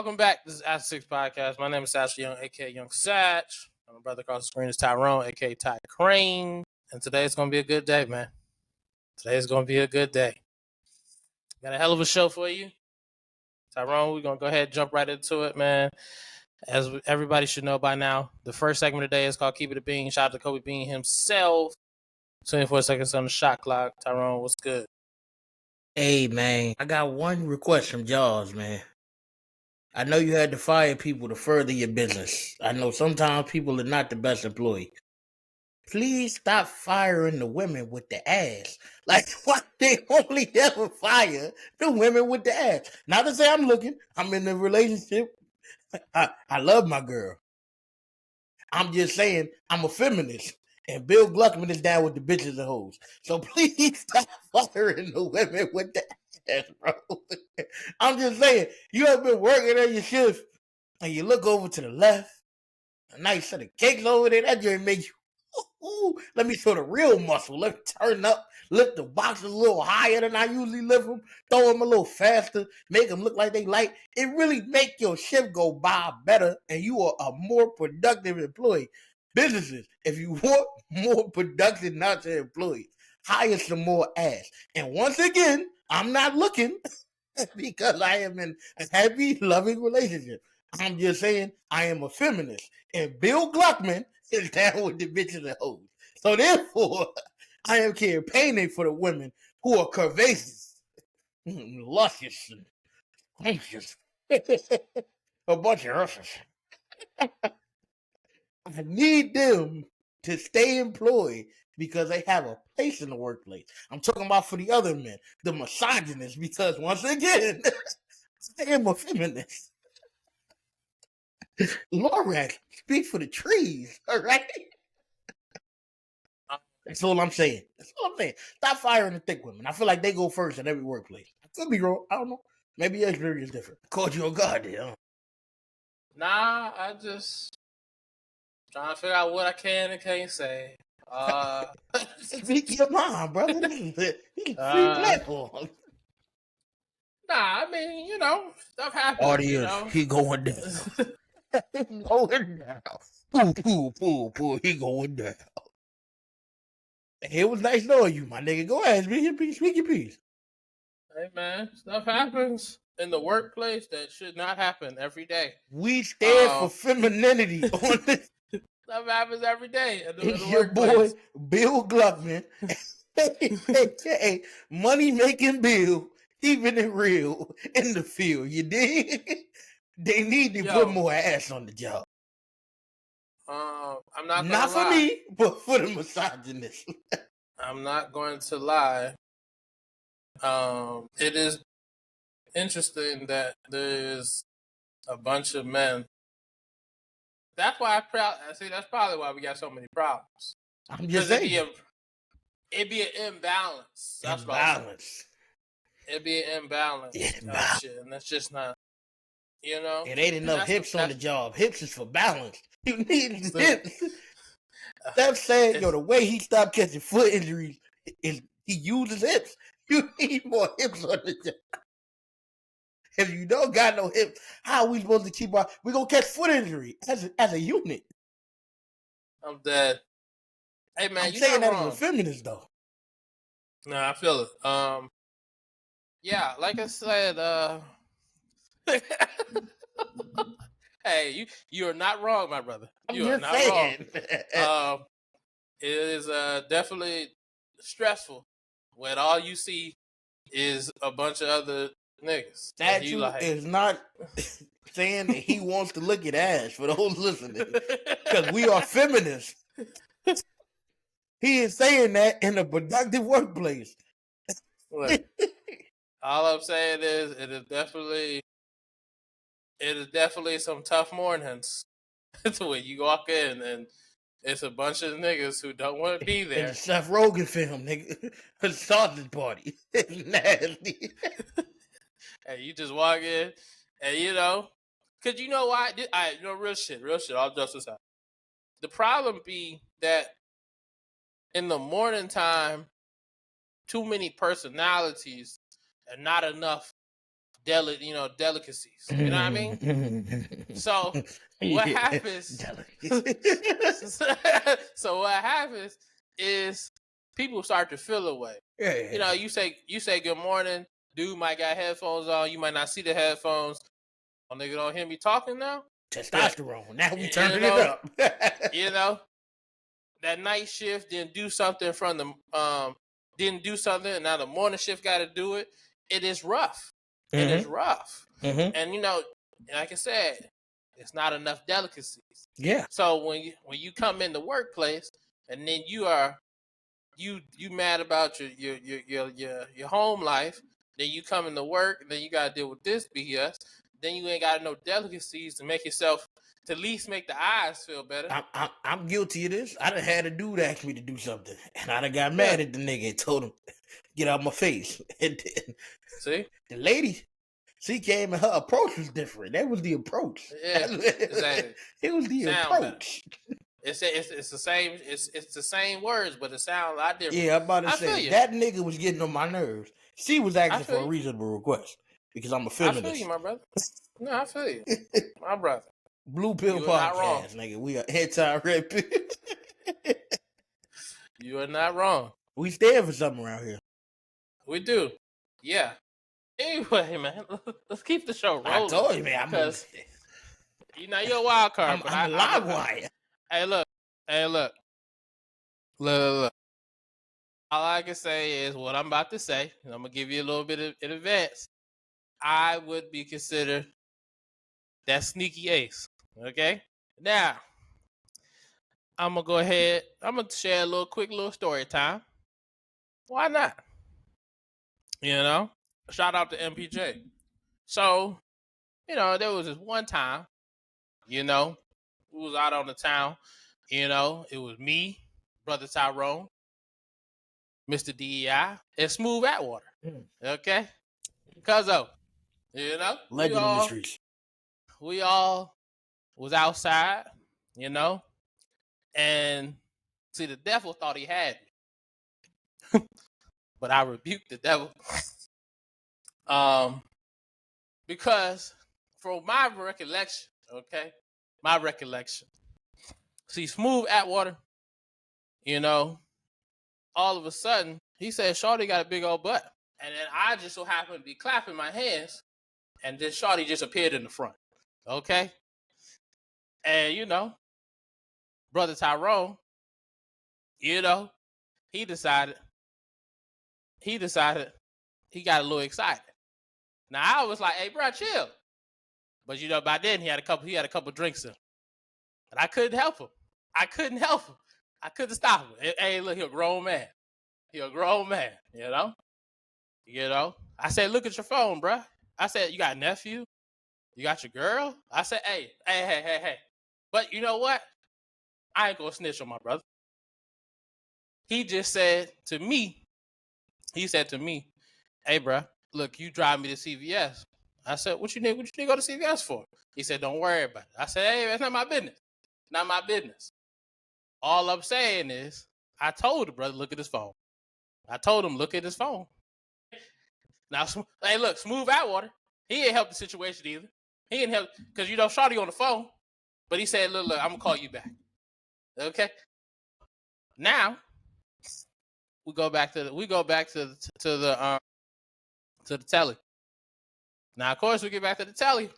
Welcome back. This is Afterthe6 Podcast. My name is Sasha Young, aka Young Satch. My brother across the screen is Tyrone, aka Ty Crane. And today's gonna be a good day, man. Today's gonna be a good day. Got a hell of a show for you. Tyrone, we're gonna go ahead and jump right into it, man. As everybody should know by now, the first segment of the day is called Keep It a Bean. Shout out to Kobe Bean himself. 24 seconds on the shot clock. Tyrone, what's good? Hey, man, I got one request from Jaws, man. I know you had to fire people to further your business. I know sometimes people are not the best employee. Please stop firing the women with the ass. Like, why they only ever fire the women with the ass? Not to say I'm looking. I'm in a relationship. I love my girl. I'm just saying I'm a feminist. And Bill Gluckman is down with the bitches and hoes. So please stop firing the women with the ass, bro. I'm just saying, you have been working on your shift and you look over to the left, a nice set of cakes over there, that joint make you, ooh, let me show the real muscle. Let me turn up, lift the boxes a little higher than I usually lift them, throw them a little faster, make them look like they light. It really make your shift go by better and you are a more productive employee. Businesses, if you want more production out your employees, hire some more ass. And once again, I'm not looking because I am in a happy, loving relationship. I'm just saying I am a feminist. And Bill Gluckman is down with the bitches and hoes. So therefore, I am campaigning for the women who are curvaceous, luscious, and anxious. A bunch of ushers. I need them to stay employed because they have a place in the workplace. I'm talking about for the other men, the misogynists, because once again, I am a feminist. Lorax, speak for the trees, all right? That's all I'm saying. Stop firing the thick women. I feel like they go first in every workplace. I could be wrong. I don't know. Maybe your experience is different. Called you a god there, huh? Nah, I just trying to figure out what I can and can't say. Speak your mind, brother. This is a free platform. Nah, I mean, stuff happens. Audience, he going down. He going down. Poo. He going down. It was nice knowing you, my nigga. Go ahead, speak your piece. Hey, man, stuff happens in the workplace that should not happen every day. We stand for femininity on this. Stuff happens every day in It's the your workplace. boy, Bill Gluckman. Money making Bill, keeping it real in the field. You dig? They need to put more ass on the job. I'm not gonna not for lie. me, but for the misogynist. I'm not going to lie. It is interesting that there's a bunch of men. That's why that's probably why we got so many problems. I'm just saying. It'd be an imbalance. That's imbalance. It'd be an imbalance. Shit, and that's just not. It ain't enough hips on the job. Hips is for balance. You need hips. That's saying, the way he stopped catching foot injuries is he uses hips. You need more hips on the job. If you don't got no hips, how are we supposed to keep we're going to catch foot injury as a unit. I'm dead. Hey, man, I'm saying that as a feminist, though. Nah, I feel it. Yeah, like I said, hey, you are not wrong, my brother. You are not wrong. It is definitely stressful when all you see is a bunch of other niggas. Statue is not saying that he wants to look at ass for those listening, because we are feminists. He is saying that in a productive workplace. Look, all I'm saying is it is definitely some tough mornings when you walk in and it's a bunch of niggas who don't want to be there. It's a Seth Rogen film, nigga. A sausage party. It's nasty. And you just walk in and because you know why? Real shit, all justice out. The problem be that in the morning time, too many personalities and not enough delicacies. You know what I mean? So what happens? So what happens is people start to feel away. Yeah. You say good morning. Dude might got headphones on. You might not see the headphones. Oh, nigga, don't hear me talking now. Testosterone. Now we turning it up. That night shift didn't do something from the didn't do something, and now the morning shift got to do it. It is rough. Mm-hmm. It is rough. Mm-hmm. And like I said, it's not enough delicacies. Yeah. So when you come in the workplace and then you mad about your home life, then you come into work and then you gotta deal with this BS. Then you ain't got no delicacies to make yourself to at least make the eyes feel better. I'm guilty of this. I done had a dude ask me to do something, and I done got mad at the nigga and told him, "Get out my face." And then, see, the lady, she came and her approach was different. That was the approach. Yeah, exactly. It was the approach. It's the same. It's the same words, but it sounds a lot different. Yeah, I'm about to say that nigga was getting on my nerves. She was asking for a reasonable request because I'm a feminist. I feel you, my brother. No, I feel you, my brother. Blue Pill Podcast, nigga. We are anti-red pill. You are not wrong. We stand for something around here. We do. Yeah. Anyway, man, let's keep the show rolling. I told you, man. Because you're a wild card. I'm a live wire. Hey, look. Look. All I can say is what I'm about to say. And I'm going to give you a little bit in advance. I would be considered that sneaky ace. Okay? Now, I'm going to go ahead. I'm going to share a quick story time. Why not? Shout out to MPJ. So, there was this one time, we was out on the town. It was me, Brother Tyrone, Mr. DEI, and Smooth Atwater. Okay? Cuzzo. Legend in the streets. We all was outside, and see, the devil thought he had me. But I rebuked the devil. Because from my recollection, see, Smooth Atwater, all of a sudden, he said, Shawty got a big old butt. And then I just so happened to be clapping my hands, and then Shawty just appeared in the front. Okay? And, Brother Tyrone, he decided he got a little excited. Now, I was like, hey, bro, chill. But, by then, he had a couple drinks in him. But I couldn't help him. I couldn't stop him. Hey, look, he a grown man. I said, look at your phone, bro. I said, you got a nephew? You got your girl? I said, hey. But you know what? I ain't gonna snitch on my brother. He just said to me, hey, bro, look, you drive me to CVS. I said, what you need to go to CVS for? He said, don't worry about it. I said, hey, that's not my business. Not my business. All I'm saying is, I told the brother, look at his phone. I told him, look at his phone. Now, hey, look, Smooth Atwater, he ain't helped the situation either. He didn't help, because, Shawty on the phone. But he said, look, I'm going to call you back. Okay? Now, we go back to the telly. Now, of course, we get back to the telly.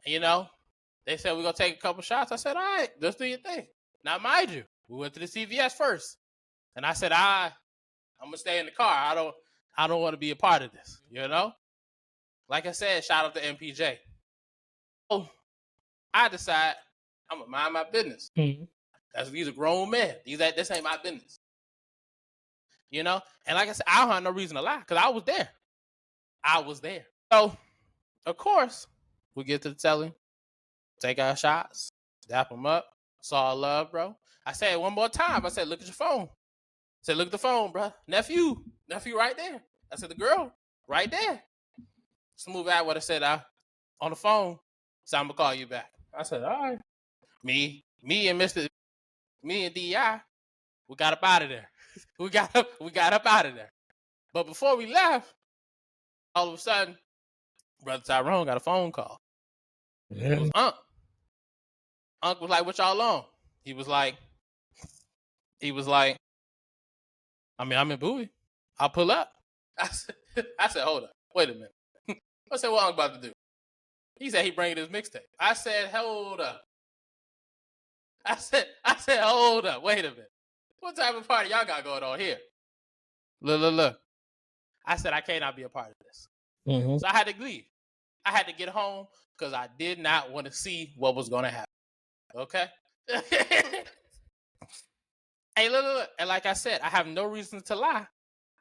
They said we're gonna take a couple shots. I said, all right, just do your thing. Now, mind you, we went to the CVS first, and I said, I'm gonna stay in the car. I don't want to be a part of this. Like I said, shout out to MPJ. Oh, I decide I'm gonna mind my business. These are grown men. This ain't my business. And like I said, I don't have no reason to lie because I was there. So, of course, we get to the telly, take our shots, dap them up, saw love, bro. I said one more time. I said, look at your phone. I said, look at the phone, bro. Nephew right there. I said, the girl right there. Smooth out what I said. On the phone. So I'm gonna call you back. I said, all right. Me and DI, we got up out of there. we got up out of there. But before we left, all of a sudden, Brother Tyrone got a phone call. It was Unc. Unc was like, "What y'all on?" He was like, "I mean, I'm in Bowie. I'll pull up." I said, "Hold up, wait a minute." I said, "What Unc about to do?" He said he bringing his mixtape. I said, "Hold up." I said, "Hold up, wait a minute. What type of party y'all got going on here?" Look. I said, "I cannot be a part of this." Mm-hmm. So I had to leave. I had to get home because I did not want to see what was going to happen. Okay? Hey, look. And like I said, I have no reason to lie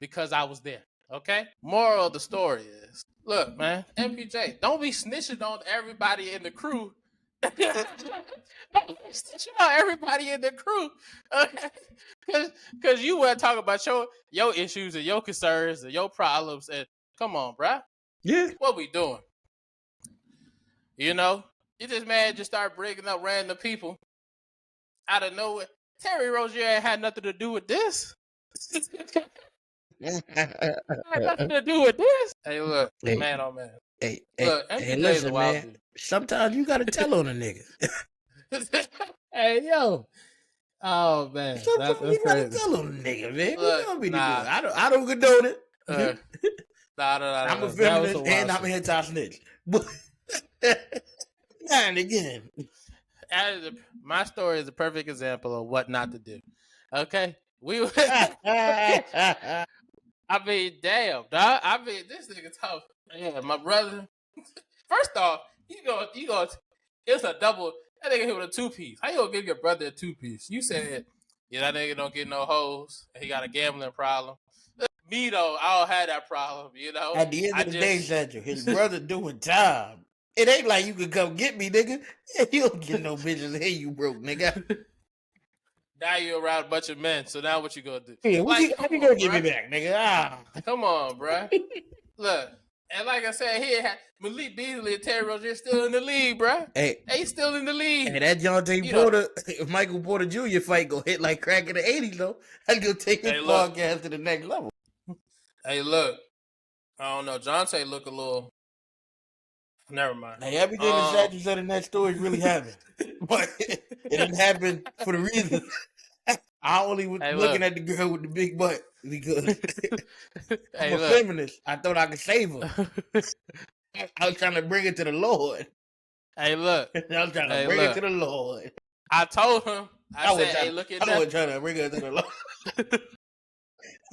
because I was there. Okay? Moral of the story is, look, man, MPJ, don't be snitching on everybody in the crew. Don't be snitching on everybody in the crew. Okay? Because you want to talk about your issues and your concerns and your problems. And come on, bruh. Yeah. What we doing? You know? You just start bringing up random people out of nowhere. Terry Rozier ain't had nothing to do with this. Had nothing to do with this. Hey, look, Hey, man, oh man. Hey, Look, MPJ is a listen, wild man. Sometimes you gotta tell on a nigga. dude. Hey, yo. Oh man, Sometimes that's you gotta crazy. tell on a nigga, man. Look, We gonna be nah. together. I don't condone it. Nah. I'm a That was feminist some and wild I'm a shit. anti-snitch. But now and again. My story is a perfect example of what not to do. Okay? I mean, damn, dog. I mean, this nigga tough. Yeah, my brother. First off, you go. It's a double. That nigga hit with a 2-piece. How you gonna give your brother a 2-piece? You said, yeah, that nigga don't get no hoes. And he got a gambling problem. Me though, I don't have that problem. You know. At the end of the day, Satchel, his brother doing time. It ain't like you could come get me, nigga. You don't get no bitches. Hey, you broke, nigga. Now you around a bunch of men. So now what you gonna do? Yeah, how you gonna get me back, nigga? Come on, bruh. Look. And like I said, Malik Beasley and Terry Rozier still in the league, bruh. Hey, they still in the league. And that Jonte Porter, Michael Porter Jr. fight gonna hit like crack in the 80s, though. That's gonna take his podcast to the next level. Hey, look. I don't know. Jonte look a little. Never mind. Hey, everything that Satchel said in that story really happened. But it didn't happen for the reason. I only was looking at the girl with the big butt because I'm a feminist. I thought I could save her. I was trying to bring it to the Lord. Hey, look. I was trying to bring it to the Lord. I told him. I said, hey, look at that. I was trying to bring it to the Lord.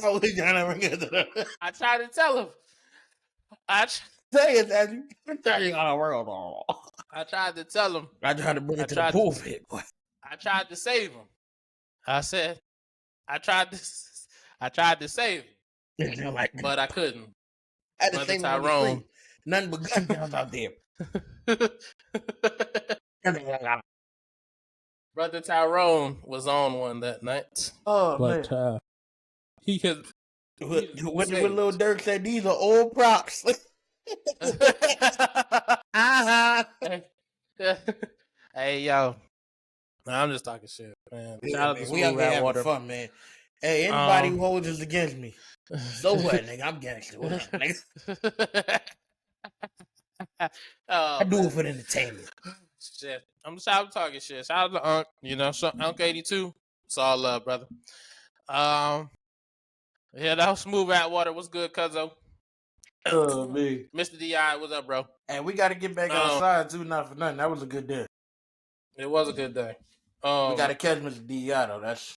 I was trying to bring it to the Lord. I tried to tell him. Say it, Daddy. I'm telling you how to work on. I tried to tell him. I tried to bring it to the pulpit, boy. I tried to save him. I said, I tried to save him. But I couldn't. At the same Tyrone. Nothing but gun guns out there. Brother Tyrone was on one that night. Oh, man. He could. What Lil Durk said, these are old props. Hey, yo. I'm just talking shit, man. Yeah, man. We out here having fun, man. Hey, anybody who holds us against me, so what, nigga? I'm gangster. What up, nigga? I do it for the entertainment. Shit. I'm talking shit. Shout out to Unc, Unc 82. It's all love, brother. Yeah, that was Smooth Atwater. What's good, cuzzo? Oh, man. Mr. D.I., what's up, bro? And we got to get back outside, too, not for nothing. That was a good day. It was a good day. We got to catch Mr. D.I., though. That's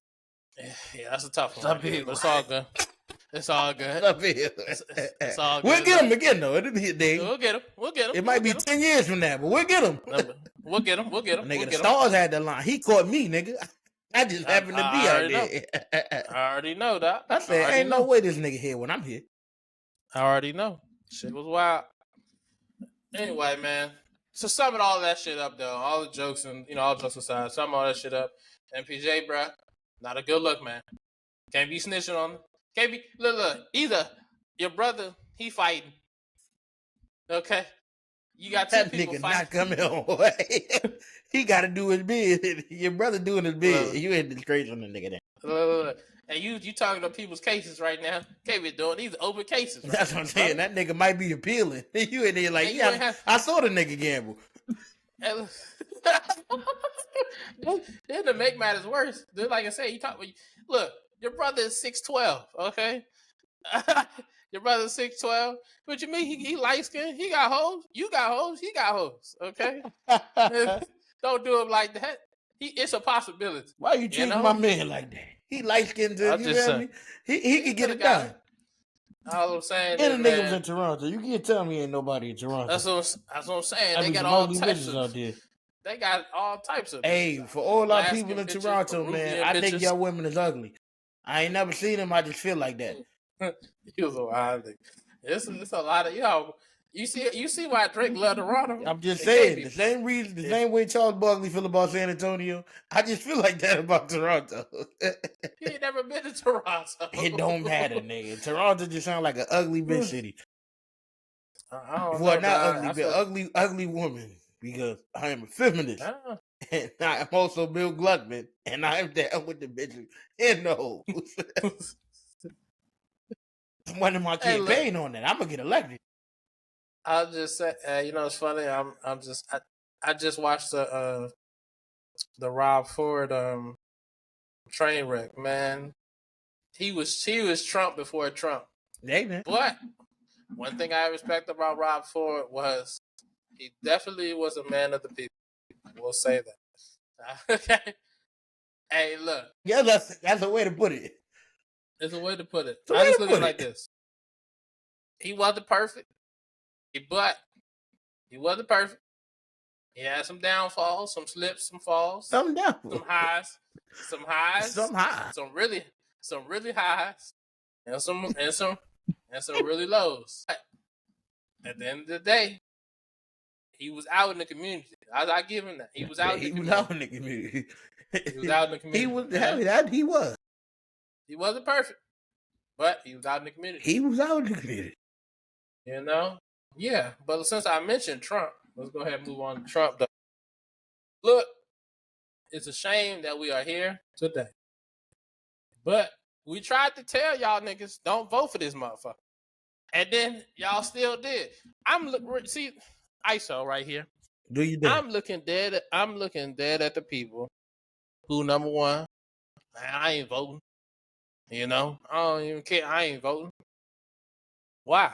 that's a tough one. But it's all good. It's all good. It's all good. We'll get him again, though. It'll be a day. We'll get him. It might be 10 years from now, but we'll get him. We'll get him. Nigga, the Stars had the line. He caught me, nigga. I just happened to be out there. I already know that. I said, ain't no way this nigga here when I'm here. I already know. Shit was wild. Anyway, man. So summing all that shit up, though, all the jokes and, all jokes aside, summing all that shit up. MPJ, bruh, not a good look, man. Can't be snitching on him. Can't be, look, either your brother, he fighting. Okay? You got two people fighting. That nigga not coming home. He got to do his bid. Your brother doing his bid. You ain't disgrace on the nigga then. And you talking to people's cases right now. Can't be doing these open cases. Right That's what I'm saying. brother. That nigga might be appealing. You in there like, And you ain't yeah, have. I saw the nigga gamble. And then to make matters worse, like I said, you talk. Look, your brother is 6'12", okay? Your brother's 6'12", but you mean he light skinned? He got hoes. You got hoes. He got hoes. Okay, don't do him like that. It's a possibility. Why you treating my man like that? He light skinned too. I'm You just feel saying. me? He could get it done. All I'm saying And is, the nigga was man, in Toronto. You can't tell me ain't nobody in Toronto. that's what I'm saying. I They mean, got some all ugly types bitches of. out there. They got all types of. Hey, bitches for all our people in bitches, Toronto, man, I think y'all women is ugly. I ain't never seen them. I just feel like that. You was a wild nigga. It's a lot of You see why Drake love Toronto? I'm just saying the same reason, the same way Charles Barkley feel about San Antonio. I just feel like that about Toronto. He ain't never been to Toronto. It don't matter, nigga. Toronto just sound like an ugly bitch city. I don't Well, know, not dog. ugly, but ugly woman. Because I am a feminist. And I am also Bill Gluckman. And I am down with the bitches in the holes. I'm running my campaign on that. I'm gonna get elected. I'll just say, it's funny. I just watched the Rob Ford train wreck. Man, he was Trump before Trump. Hey, man. But one thing I respect about Rob Ford was he definitely was a man of the people. We'll say that. Okay. Hey, look. Yeah, that's a way to put it. There's a way to put it. I just look at it like this. He wasn't perfect, but he wasn't perfect. He had some downfalls, some slips, some falls, some highs, some really highs, and some really lows. But at the end of the day, he was out in the community. I give him that. He was out in the community. He was out in the community. He was out in the community. He was. He wasn't perfect, but he was out in the community. He was out in the community. You know? Yeah. But since I mentioned Trump, let's go ahead and move on to Trump. Look, it's a shame that we are here today. But we tried to tell y'all niggas, don't vote for this motherfucker. And then y'all still did. See, ISO right here. Do you do? I'm looking dead at the people who, number one, man, I ain't voting. You know? I don't even care. I ain't voting. Why?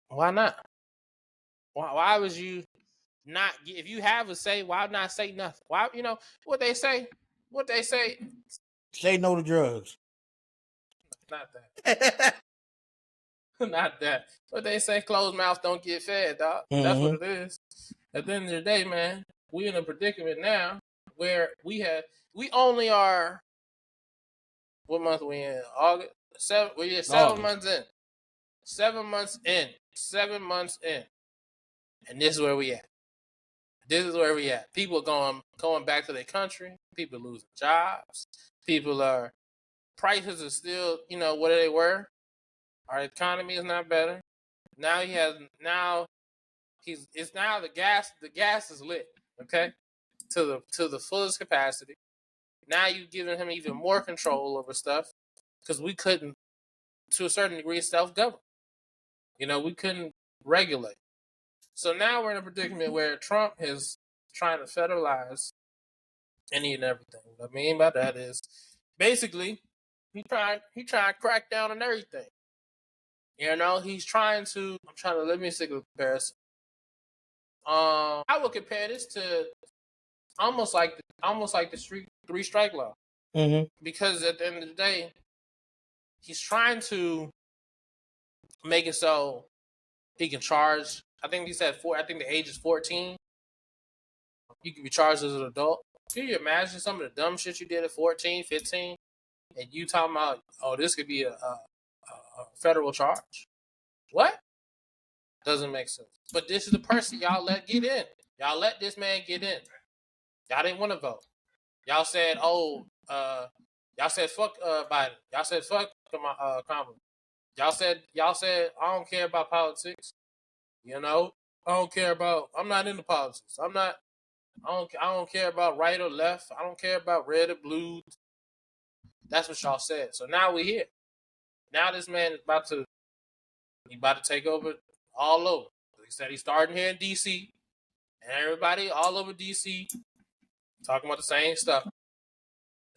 Why not? Why was you not, if you have a say, why not say nothing? Why, what they say? Say no to drugs. Not that. Not that. What they say, closed mouths don't get fed, dog. Mm-hmm. That's what it is. At the end of the day, man, we in a predicament now where we only are, what month we in? August? 7 months in. 7 months in. 7 months in. And this is where we at. People going back to their country. People losing jobs. Prices are still, what they were. Our economy is not better. Now the gas is lit, okay? To the fullest capacity. Now you've given him even more control over stuff because we couldn't, to a certain degree, self-govern. We couldn't regulate. So now we're in a predicament where Trump is trying to federalize any and everything. What I mean by that is basically he trying to crack down on everything. He's trying to. Let me see the comparison. I would compare this to almost like the 3 strike law. Mm-hmm. Because at the end of the day, he's trying to make it so he can charge. I think he said I think the age is 14. You can be charged as an adult. Can you imagine some of the dumb shit you did at 14, 15, and you talking about, this could be a federal charge? What? Doesn't make sense. But this is the person y'all let get in. Y'all let this man get in. Y'all didn't want to vote. Y'all said, y'all said fuck Biden. Y'all said fuck Kamala. Y'all said I don't care about politics. I don't care about. I'm not into politics. I don't care about right or left. I don't care about red or blue. That's what y'all said. So now we're here. Now this man is about to take over all over. He said he's starting here in DC, and everybody all over DC talking about the same stuff.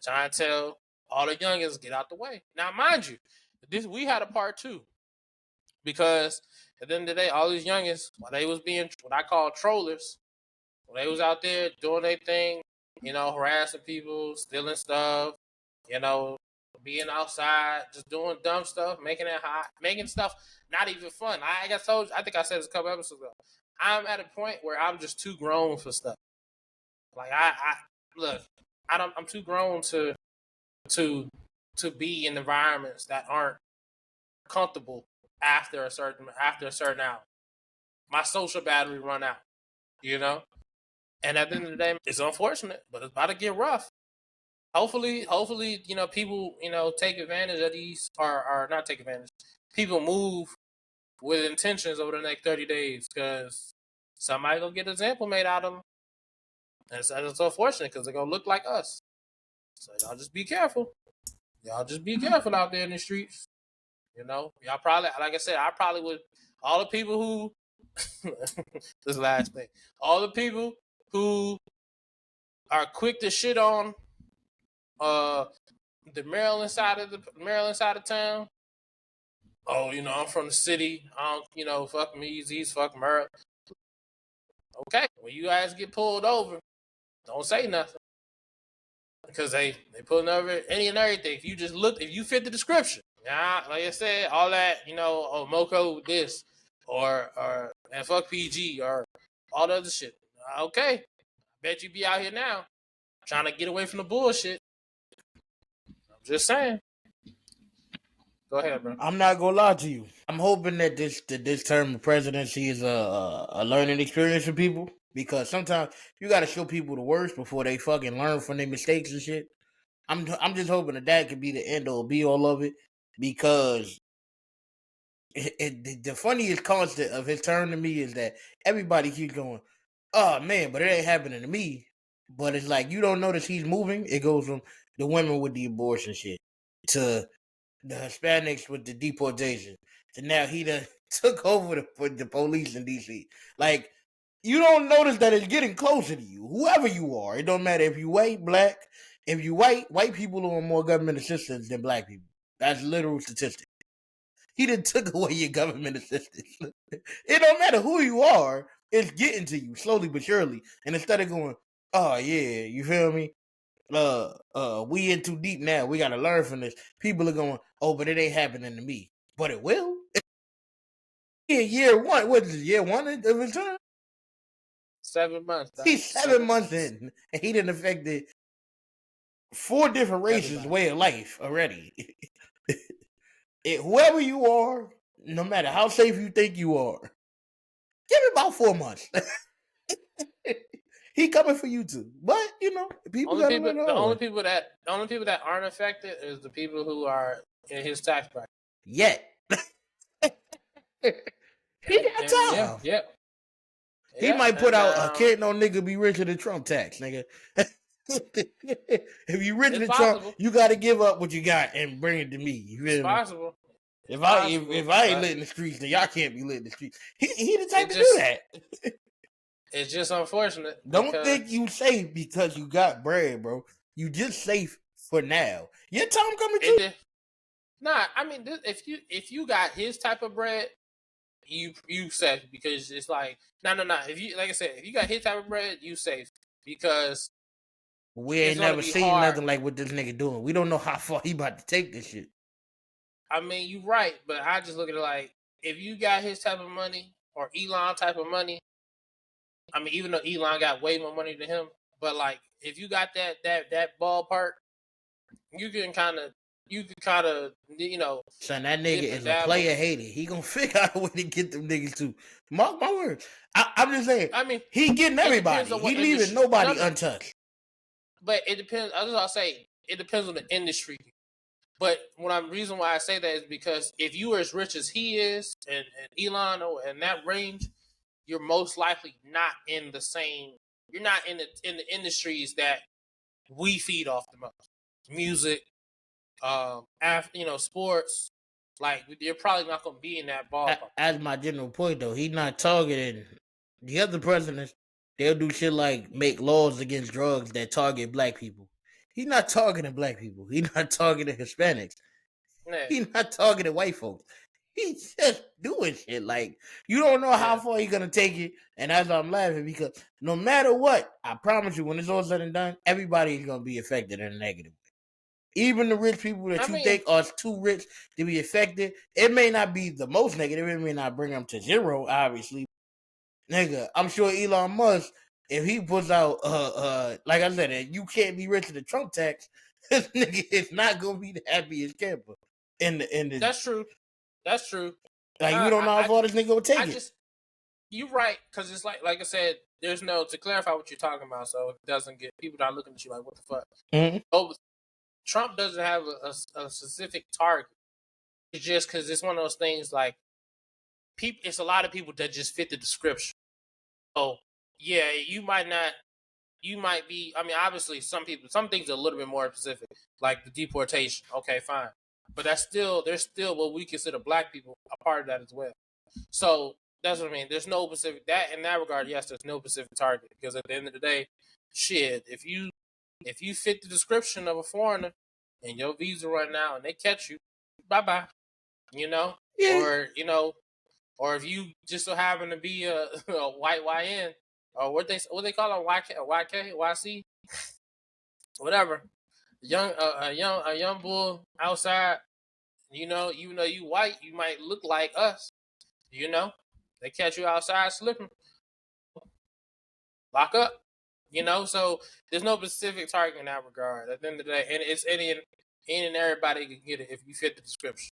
Trying to tell all the youngins get out the way. Now, mind you, we had a part two because at the end of the day, all these youngins, while they was being what I call trollers, when they was out there doing their thing, harassing people, stealing stuff, being outside, just doing dumb stuff, making it hot, making stuff not even fun. I think I said this a couple episodes ago. I'm at a point where I'm just too grown for stuff. Like I'm too grown to be in environments that aren't comfortable after a certain hour. My social battery run out, And at the end of the day, it's unfortunate, but it's about to get rough. Hopefully, people, take advantage of these, or not take advantage. People move with intentions over the next 30 days because somebody gonna get an example made out of them. And it's unfortunate because they're gonna look like us. So y'all just be careful. Y'all just be careful out there in the streets. Y'all probably, like I said, I probably would. All the people who, this last thing, all the people who are quick to shit on the Maryland side of town. Oh, I'm from the city. I don't, fuck me, he's fuck Merle. Okay, when you guys get pulled over, don't say nothing. Because they pulling over any and everything. If you fit the description. Yeah, like I said, all that, Moco this or and fuck PG or all the other shit. Okay. Bet you be out here now trying to get away from the bullshit. I'm just saying. Go ahead, bro. I'm not gonna lie to you. I'm hoping that this term of presidency is a learning experience for people, because sometimes you got to show people the worst before they fucking learn from their mistakes and shit. I'm just hoping that could be the end or be all of it, because the funniest constant of his term to me is that everybody keeps going, oh man, but it ain't happening to me. But it's like, you don't notice he's moving. It goes from the women with the abortion shit to the Hispanics with the deportation to now he done took over the police in DC. Like, you don't notice that it's getting closer to you, whoever you are. It don't matter if you white, black. If you white people are on more government assistance than black people. That's literal statistic. He done took away your government assistance. It don't matter who you are. It's getting to you slowly but surely. And instead of going, oh yeah, you feel me? We in too deep now. We gotta learn from this. People are going, oh, but it ain't happening to me. But it will. Year one. What is it? Year one of his term? 7 months. He's 7 months in, and he done affected 4 different races' way of life already. Whoever you are, no matter how safe you think you are, give it about 4 months. He coming for you too, but people. The only people that aren't affected is the people who are in his tax bracket. Yet, he got time. Yeah. He might put out a "Can't no nigga be richer than Trump" tax, nigga. If you richer than Trump, you got to give up what you got and bring it to me. You feel me? Possible. If I ain't lit in the streets, then y'all can't be lit in the streets. He the type to do that. It's just unfortunate. Don't think you safe because you got bread, bro. You just safe for now. Your time coming too. Nah, I mean, if you got his type of bread, you safe, because it's like no. If you, like I said, if you got his type of bread, you safe, because we ain't never seen nothing like what this nigga doing. We don't know how far he about to take this shit. I mean, you're right, but I just look at it like, if you got his type of money or Elon type of money, I mean, even though Elon got way more money than him, but like, if you got that ballpark, you can kind of, Son, that nigga is a player hater. He gonna figure out a way to get them niggas too. Mark my words. I'm just saying. I mean, he getting everybody. He leaving nobody untouched. But it depends. I'll say it depends on the industry. But reason why I say that is because if you are as rich as he is, and Elon, or in that range, you're most likely not in the same. You're not in the industries that we feed off the most. Music, sports, like you're probably not gonna be in that ballpark. As my general point, though, he's not targeting the other presidents. They'll do shit like make laws against drugs that target black people. He's not targeting black people. He's not targeting Hispanics. Yeah, He's not targeting white folks. He's just doing shit. Like, you don't know how far he's gonna take it. And as I'm laughing, because no matter what, I promise you, when it's all said and done, everybody is gonna be affected in a negative way. Even the rich people that think are too rich to be affected, it may not be the most negative. It may not bring them to zero, obviously. Nigga, I'm sure Elon Musk, if he puts out, like I said, you can't be rich in the Trump tax, this nigga is not gonna be the happiest camper. That's true. That's true. Like, you don't know how far this nigga will take it. You're right, because it's like I said, there's no, to clarify what you're talking about, so it doesn't get people not looking at you like, what the fuck. Mm-hmm. Oh, Trump doesn't have a specific target. It's just because it's one of those things like people. It's a lot of people that just fit the description. So yeah, you might be. I mean, obviously, some things are a little bit more specific, like the deportation. Okay, fine, but there's still what we consider black people a part of that as well. So that's what I mean. There's no specific in that regard. Yes, there's no specific target, because at the end of the day, shit, if you fit the description of a foreigner and your visa run out and they catch you, bye bye. Yeah. Or if you just so happen to be a white YN, or what they call a YK, YC, whatever, a young bull outside, even though you white, you might look like us, they catch you outside slipping, lock up, so there's no specific target in that regard at the end of the day, and it's any and everybody can get it if you fit the description.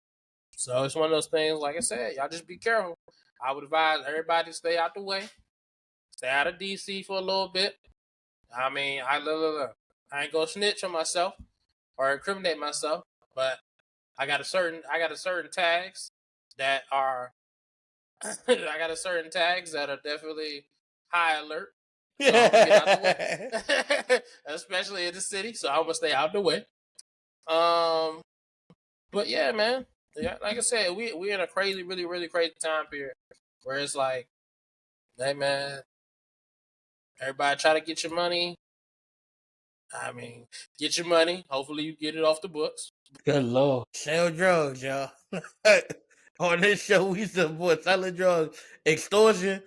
So it's one of those things, like I said, y'all just be careful. I would advise everybody to stay out the way, stay out of DC for a little bit. I mean, I ain't gonna snitch on myself or incriminate myself, but I got a certain tags that are definitely high alert. So I'm gonna get out the way. Especially in the city, so I'm gonna stay out the way. But yeah, man. Yeah, like I said, we in a crazy, really, really crazy time period where it's like, hey man, everybody try to get your money. I mean, get your money. Hopefully you get it off the books. Good Lord. Sell drugs, y'all. On this show, we support selling drugs, extortion,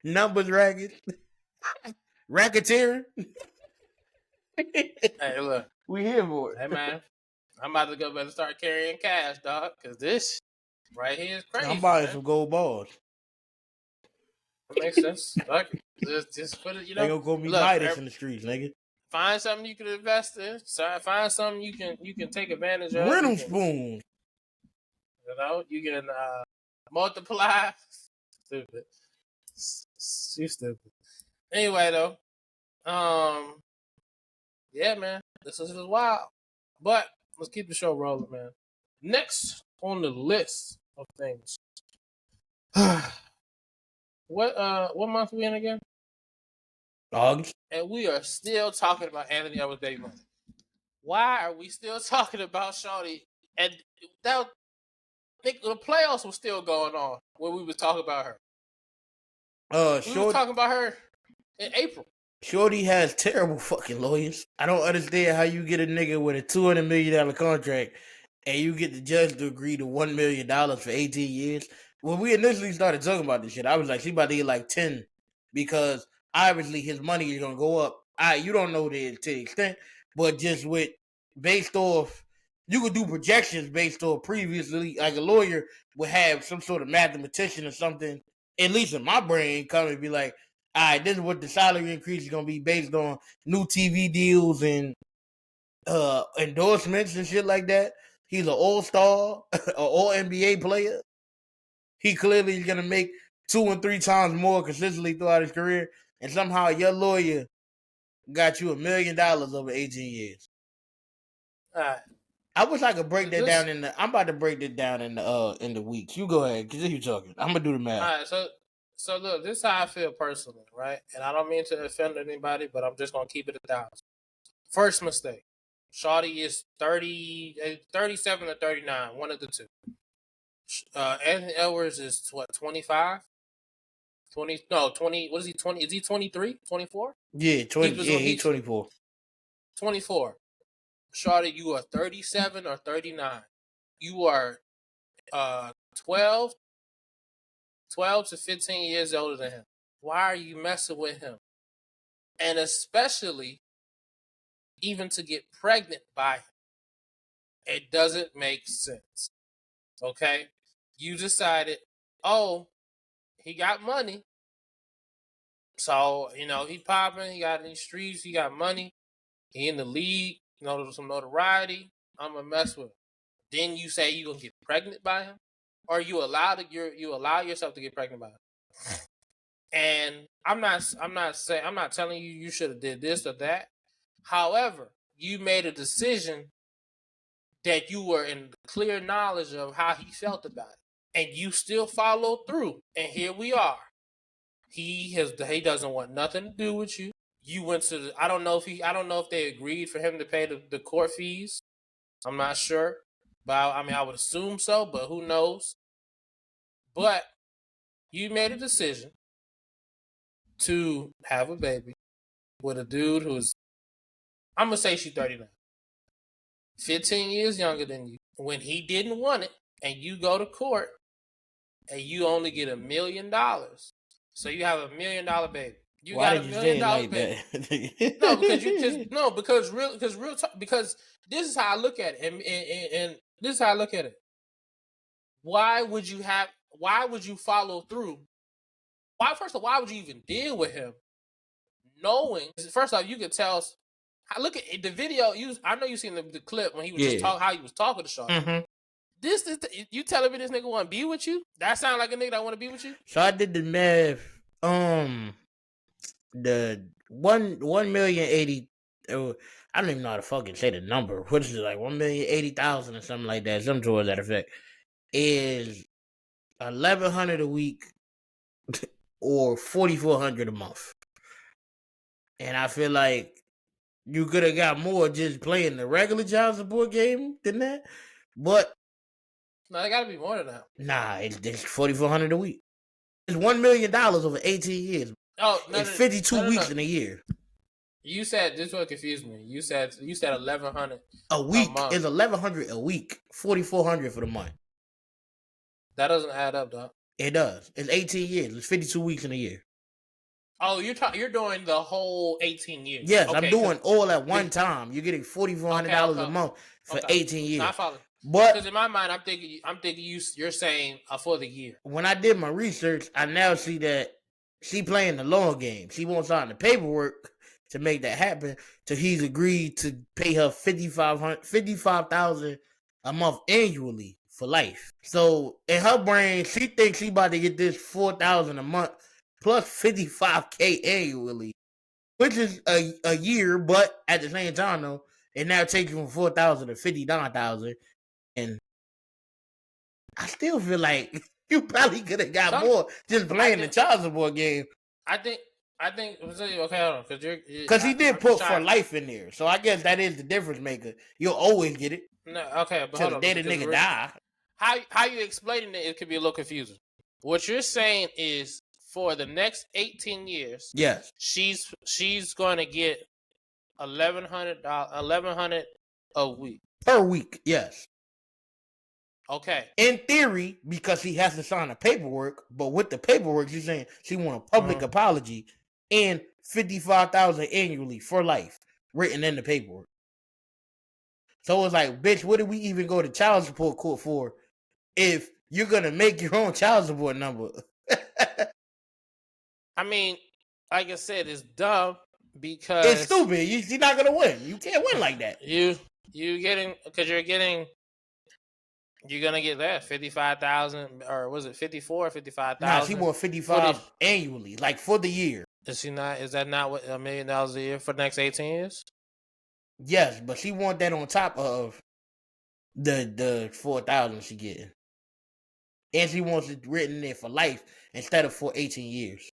numbers rackets, racketeering. Hey, look. We here for it. Hey, man. I'm about to go better start carrying cash, dog, because this right here is crazy. I'm buying some gold balls. That makes sense. Fuck it. Just put it, They gonna go be Midas in the streets, nigga. Find something you can invest in. Find something you can take advantage of. Rental spoons. You can multiply. Stupid. You stupid. Anyway, though, yeah, man, this is wild. But let's keep the show rolling, man. Next on the list of things. What month are we in again? August. And we are still talking about Anthony Edwards' baby mother. Why are we still talking about Shawty? And the playoffs were still going on when we were talking about her. We were talking about her in April. Shorty has terrible fucking lawyers. I don't understand how you get a nigga with a $200 million contract and you get the judge to agree to $1 million for 18 years. When we initially started talking about this shit, I was like, she about to get like 10 because obviously his money is going to go up. You don't know to the extent, but just based off, you could do projections based off previously, like a lawyer would have some sort of mathematician or something, at least in my brain, come and be like, all right, this is what the salary increase is going to be based on new TV deals and endorsements and shit like that. He's an all-star, an all-NBA player. He clearly is going to make 2 and 3 times more consistently throughout his career. And somehow your lawyer got you $1 million over 18 years. All right. I wish I could break that down I'm about to break it down in the weeks. You go ahead, because you talking. I'm going to do the math. All right, so look, this is how I feel personally, right? And I don't mean to offend anybody, but I'm just going to keep it 1,000. First mistake. Shawty is 37 or 39, one of the two. Anthony Edwards is what, 25? 20, no, 20, what is he, 20? Is he 23? 24? Yeah, 20. He's 24. 24. Shawty, you are 37 or 39. You are 12 to 15 years older than him. Why are you messing with him? And especially, even to get pregnant by him. It doesn't make sense. Okay? You decided, oh, he got money. So, he popping, he got in these streets, he got money, he in the league, some notoriety. I'm gonna mess with him. Then you say you gonna get pregnant by him? Or you allow yourself to get pregnant by him? And I'm not telling you should have did this or that. However, you made a decision that you were in clear knowledge of how he felt about it. And you still followed through. And here we are. He doesn't want nothing to do with you. You went to I don't know if they agreed for him to pay the court fees. I'm not sure. But I would assume so, but who knows? But you made a decision to have a baby with a dude who's, I'm going to say she's 39. 15 years younger than you. When he didn't want it, and you go to court, and you only get $1 million. So you have $1 million baby. Why did you say it like baby. that? Because this is how I look at it, and this is how I look at it. Why would you follow through? Why would you even deal with him, knowing? First off, you could tell us. Look at the video. I know you seen the clip when he was just how he was talking to Sean. Mm-hmm. This is you telling me this nigga want to be with you? That sound like a nigga that want to be with you? So I did the math. The 1,080,000. I don't even know how to fucking say the number. What is it, like 1,080,000 or something like that? Something towards that effect. Is $1,100 a week or $4,400 a month. And I feel like you could have got more just playing the regular child support game than that. But no, it gotta be more than that. Nah, it's $4,400 a week. It's $1 million over 18 years. Oh, it's 52 weeks in a year. You said this one confused me. You said 1,100 a week. It's 1,100 a week. 4,400 for the month. That doesn't add up, dog. It does. It's 18 years. It's 52 weeks in a year. Oh, you're doing the whole 18 years. Yes, okay, I'm doing all at one time. You're getting $4,400 a month for 18 years. I follow. But because in my mind, I'm thinking you're saying for the year. When I did my research, I now see that she playing the long game. She won't sign the paperwork to make that happen. So he's agreed to pay her $55,000 a month annually for life. So in her brain, she thinks she about to get this $4,000 a month plus $55K annually, which is a year. But at the same time, though, it now takes you from $4,000 to $59,000, and I still feel like you probably could have got more just playing the child support game. I think. Okay, hold on, because he did put for life in there, so I guess that is the difference maker. You'll always get it. No, okay, but hold on. The day the nigga die. How you explaining it could be a little confusing. What you're saying is for the next 18 years, yes, she's going to get $1,100 a week per week. Yes. Okay. In theory, because he has to sign the paperwork, but with the paperwork, she's saying she want a public apology and $55,000 annually for life written in the paperwork. So it's like, bitch, what did we even go to child support court for if you're gonna make your own child support number? I mean, like I said, it's dumb because it's stupid. You're not gonna win. You can't win like that. You're gonna get that 55,000, or was it 54 or 55,000? Nah, she want 55 annually, like for the year. Is that not what $1 million a year for the next 18 years? Yes, but she want that on top of the 4,000 she getting, and she wants it written there for life instead of for 18 years.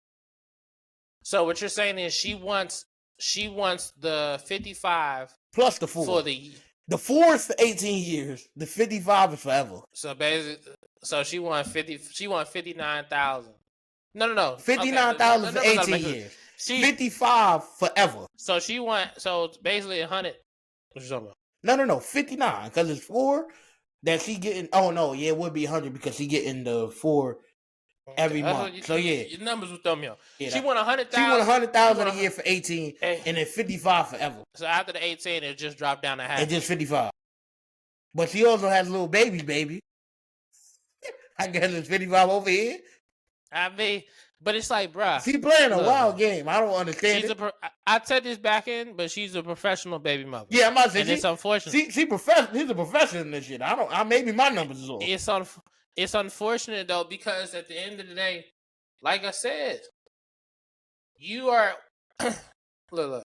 So what you're saying is she wants she wants the 55 plus the 4. for the 4 is for 18 years. The 55 is forever. So basically, so she won 50. She won 59,000. No. 59,000 for 18 years. 55 forever. So she won. So it's basically 100. What you talking No. about? 59 because it's 4 that she getting. Oh no, yeah, it would be 100 because she getting the 4 every month. So yeah, your numbers will throw me off. Yeah, she won 100,000. She won 100,000 a year for 18, and then 55 forever. So after the 18, it just dropped down to half. It's just 55. But she also has a little baby. I guess it's 55 over here. I mean, but it's like, bruh. She playing a wild game. I don't understand it. I said this back in, but she's a professional baby mother. Yeah, I'm about to say, and it's unfortunate. She's a professional in this shit. Maybe my numbers is off. It's unfortunate though, because at the end of the day, like I said, you are look.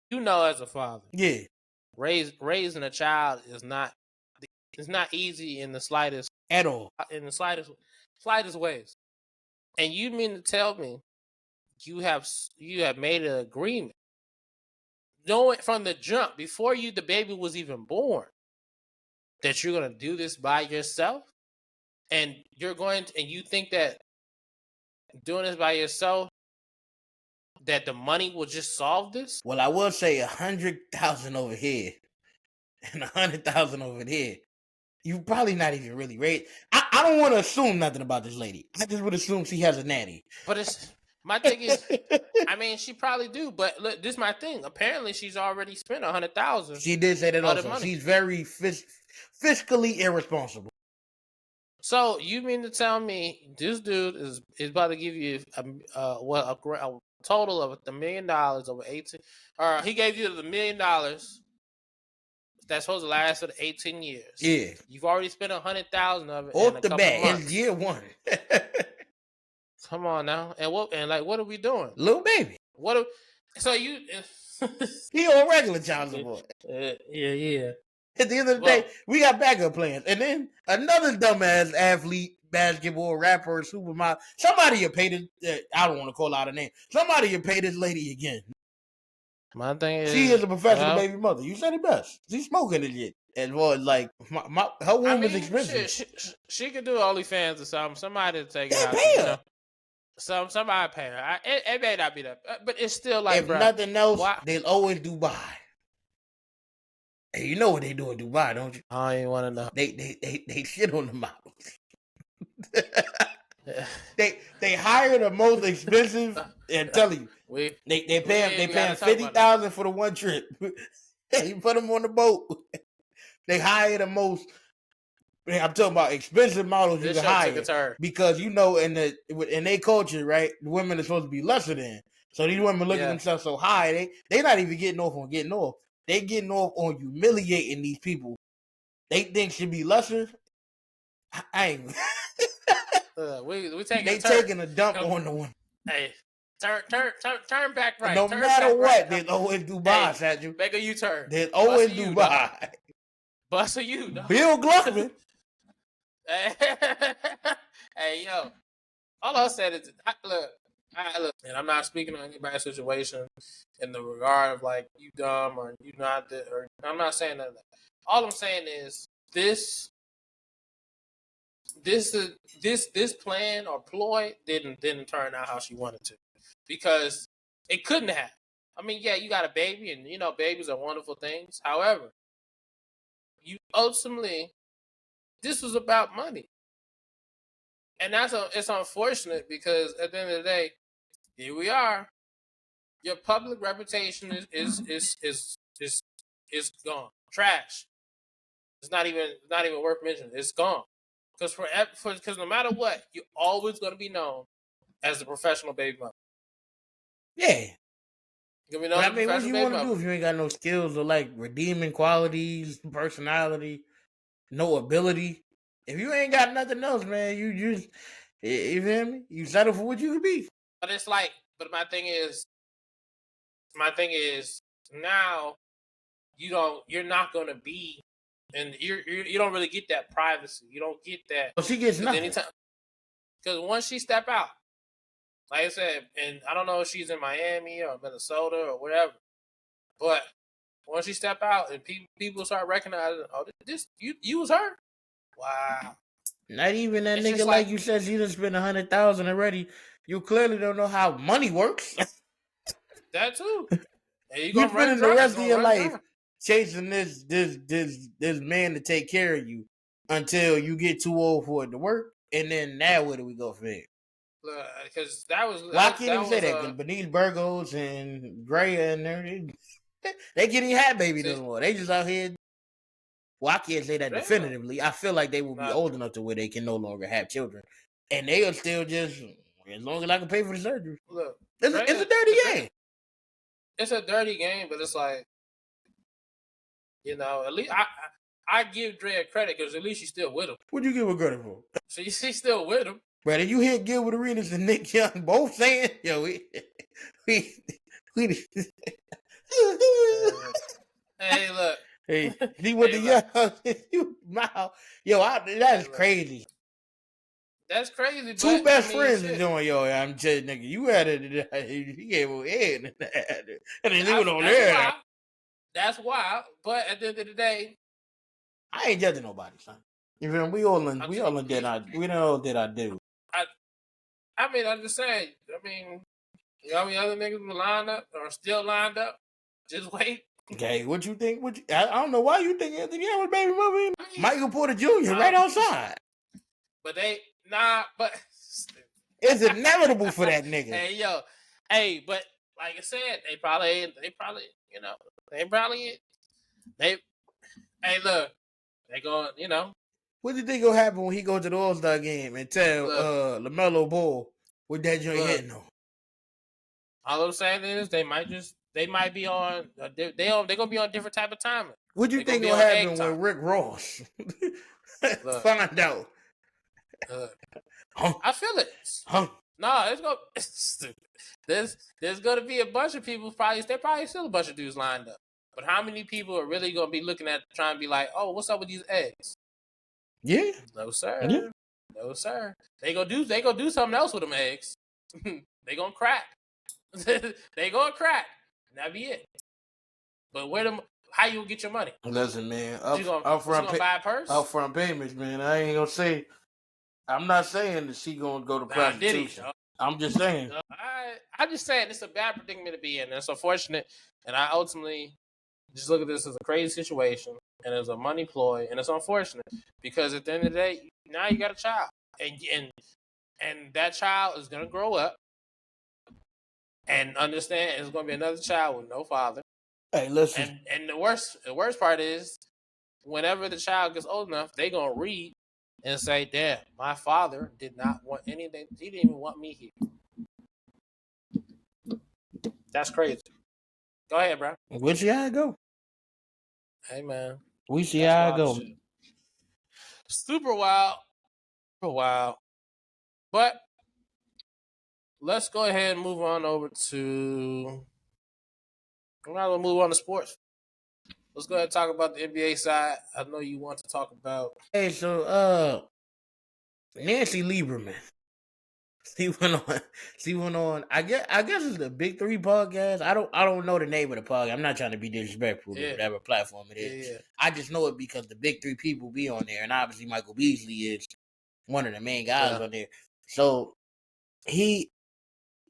You know, as a father, yeah, raising a child is not. It's not easy in the slightest at all. In the slightest ways. And you mean to tell me you have made an agreement, knowing from the jump before the baby was even born, that you're gonna do this by yourself, and you think that doing this by yourself, that the money will just solve this? Well, I will say 100,000 over here and 100,000 over there. You probably not even really raised. I don't want to assume nothing about this lady. I just would assume she has a nanny. But my thing is, I mean, she probably do. But look, this is my thing. Apparently, she's already spent 100,000. She did say that also. She's very fiscally irresponsible. So you mean to tell me this dude is about to give you a total of $1 million over 18? Or he gave you the $1 million. That's supposed to last for the 18 years. Yeah. You've already spent 100,000 of it. Off the bat, it's year 1. Come on now. And what are we doing? Little baby. So you he on regular child support. Yeah. At the end of the day, we got backup plans. And then another dumbass athlete, basketball, rapper, supermodel. Somebody will pay this. I don't want to call out a name. Somebody will pay this lady again. My thing is, she is a professional baby mother. You said it best. She's smoking it yet. As well as like her womb is expensive. She could do OnlyFans or something. Somebody take it out. Pay her. Somebody pay her. It may not be that, but it's still like, if nothing else, they'll always Dubai. Hey, you know what they do in Dubai, don't you? I don't even want to know. They shit on the models. They hire the most expensive and tell you they pay them 50,000 for the one trip. They put them on the boat. They hire the most. I'm talking about expensive models you can hire because you know in their culture, right? The women are supposed to be lesser than. So these women look at themselves so high, they not even getting off on getting off. They getting off on humiliating these people. They think should be lesser. I ain't. we taking taking a dump on the one. Hey, turn back right. No matter what, there's always Dubai, Satchel. Make a U-turn. There's always Dubai. Bust a U, dog. Bill Gluckman. Hey, yo. All I said is, look, and I'm not speaking on anybody's situation in the regard of like you dumb or you not, or I'm not saying that. All I'm saying is this plan or ploy didn't turn out how she wanted to, because it couldn't have. I mean, yeah, you got a baby, and you know babies are wonderful things. However, you ultimately, this was about money, and it's unfortunate because at the end of the day, here we are. Your public reputation is gone. Trash. It's not even worth mentioning. It's gone. Because no matter what, you're always going to be known as the professional baby mother. Yeah. You're gonna be known as what do you want to do if you ain't got no skills or like redeeming qualities, personality, no ability? If you ain't got nothing else, man, you feel me? You settle for what you can be. But it's like, my thing is now you're not gonna be, and you don't really get that privacy. You don't get that. Well, she gets nothing. Because once she step out, Like I said, and I don't know if she's in Miami or Minnesota or whatever, but once she step out and people start recognizing, oh, this you was her. Wow. Not even that It's nigga just like like you said. She done spent 100,000 already. You clearly don't know how money works. that too. And you You gonna run spending the dry. It's rest of gonna your run life dry. chasing this man to take care of you until you get too old for it to work, and then now where do we go from here? Because that was Well, I can't that even say was that because Benise Burgos and Gray and they can't even have baby no see, more. They just out here. Well, I can't say that yeah, definitively. I feel like they will be not old enough to where they can no longer have children, and they are still just as long as I can pay for the surgery. look. It's a dirty game. It's a dirty game, but it's like, at least I give Dre credit because at least she's still with him. What'd you give her credit for? She's still with him. But did you hear Gilbert Arenas and Nick Young both saying, "Yo, we." Hey, look. Hey, he with the young. That's crazy. That's crazy. Two But best I mean, friends shit. enjoying I'm just nigga. You had it. He gave her head, and then he went on That's there. wild. That's wild. But at the end of the day, I ain't judging nobody, son. You feel me? We all did our due. I mean, I'm just saying. I mean, how many other niggas were lined up or still lined up? Just wait. Okay, what you think? I don't know why you think Anthony Edwards baby mother Michael Porter Jr. right outside. But but it's inevitable for that nigga. But like I said, they probably, hey, look, they going, What do you think gonna happen when he goes to the All-Star game and tell LaMelo Ball what that joint hitting on? All I'm saying is they might be on. They're gonna be on a different type of timing. What do you think gonna happen when Rick Ross find out? I feel it. No, it's gonna. There's gonna be a bunch of people. There probably still a bunch of dudes lined up. But how many people are really gonna be looking at trying to be like, oh, what's up with these eggs? Yeah. No sir. Yeah. No sir. They gonna do something else with them eggs. They gonna crack. They gonna crack. And that be it. But how you gonna get your money? Listen, man. Upfront payments, man. I ain't gonna say. I'm not saying that she gonna go to prostitution. I'm just saying. I'm just saying it's a bad predicament to be in. And it's unfortunate. And I ultimately just look at this as a crazy situation and as a money ploy. And it's unfortunate because at the end of the day, now you got a child, and that child is gonna grow up and understand it's gonna be another child with no father. Hey, listen. And the worst part is, whenever the child gets old enough, they gonna read and say, "Damn, my father did not want anything. He didn't even want me here." That's crazy. Go ahead, bro. We'll see how it go. Hey, man. We see how it go. Super wild. Super wild. But let's go ahead and move on over to. I'm not gonna move on to sports. Let's go ahead and talk about the NBA side. I know you want to talk about. Hey, so Nancy Lieberman. She went on. I guess it's the Big Three podcast. I don't know the name of the podcast. I'm not trying to be disrespectful to whatever platform it is. Yeah. I just know it because the Big Three people be on there, and obviously Michael Beasley is one of the main guys on there. So I